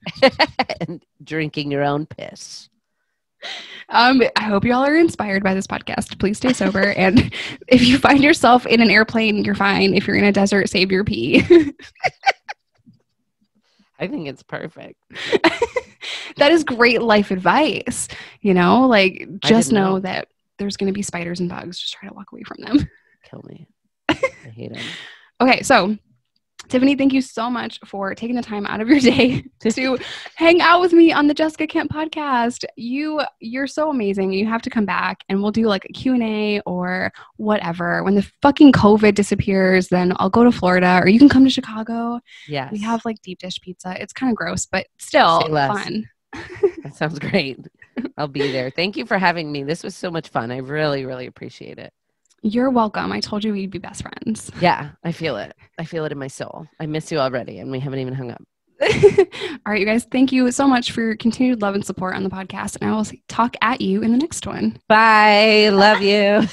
And drinking your own piss. I hope you all are inspired by this podcast. Please stay sober. And if you find yourself in an airplane, you're fine. If you're in a desert, save your pee. I think it's perfect. That is great life advice. You know, like just know that there's going to be spiders and bugs. Just try to walk away from them. Kill me. I hate them. Okay, so Tiffany, thank you so much for taking the time out of your day to hang out with me on the Jessica Kemp podcast. You're so amazing. You have to come back and we'll do like a Q&A or whatever. When the fucking COVID disappears, then I'll go to Florida or you can come to Chicago. Yes. We have like deep dish pizza. It's kind of gross, but still fun. That sounds great. I'll be there. Thank you for having me. This was so much fun. I really, really appreciate it. You're welcome. I told you we'd be best friends. Yeah, I feel it. I feel it in my soul. I miss you already, and we haven't even hung up. All right, you guys. Thank you so much for your continued love and support on the podcast. And I will talk at you in the next one. Bye. Love you.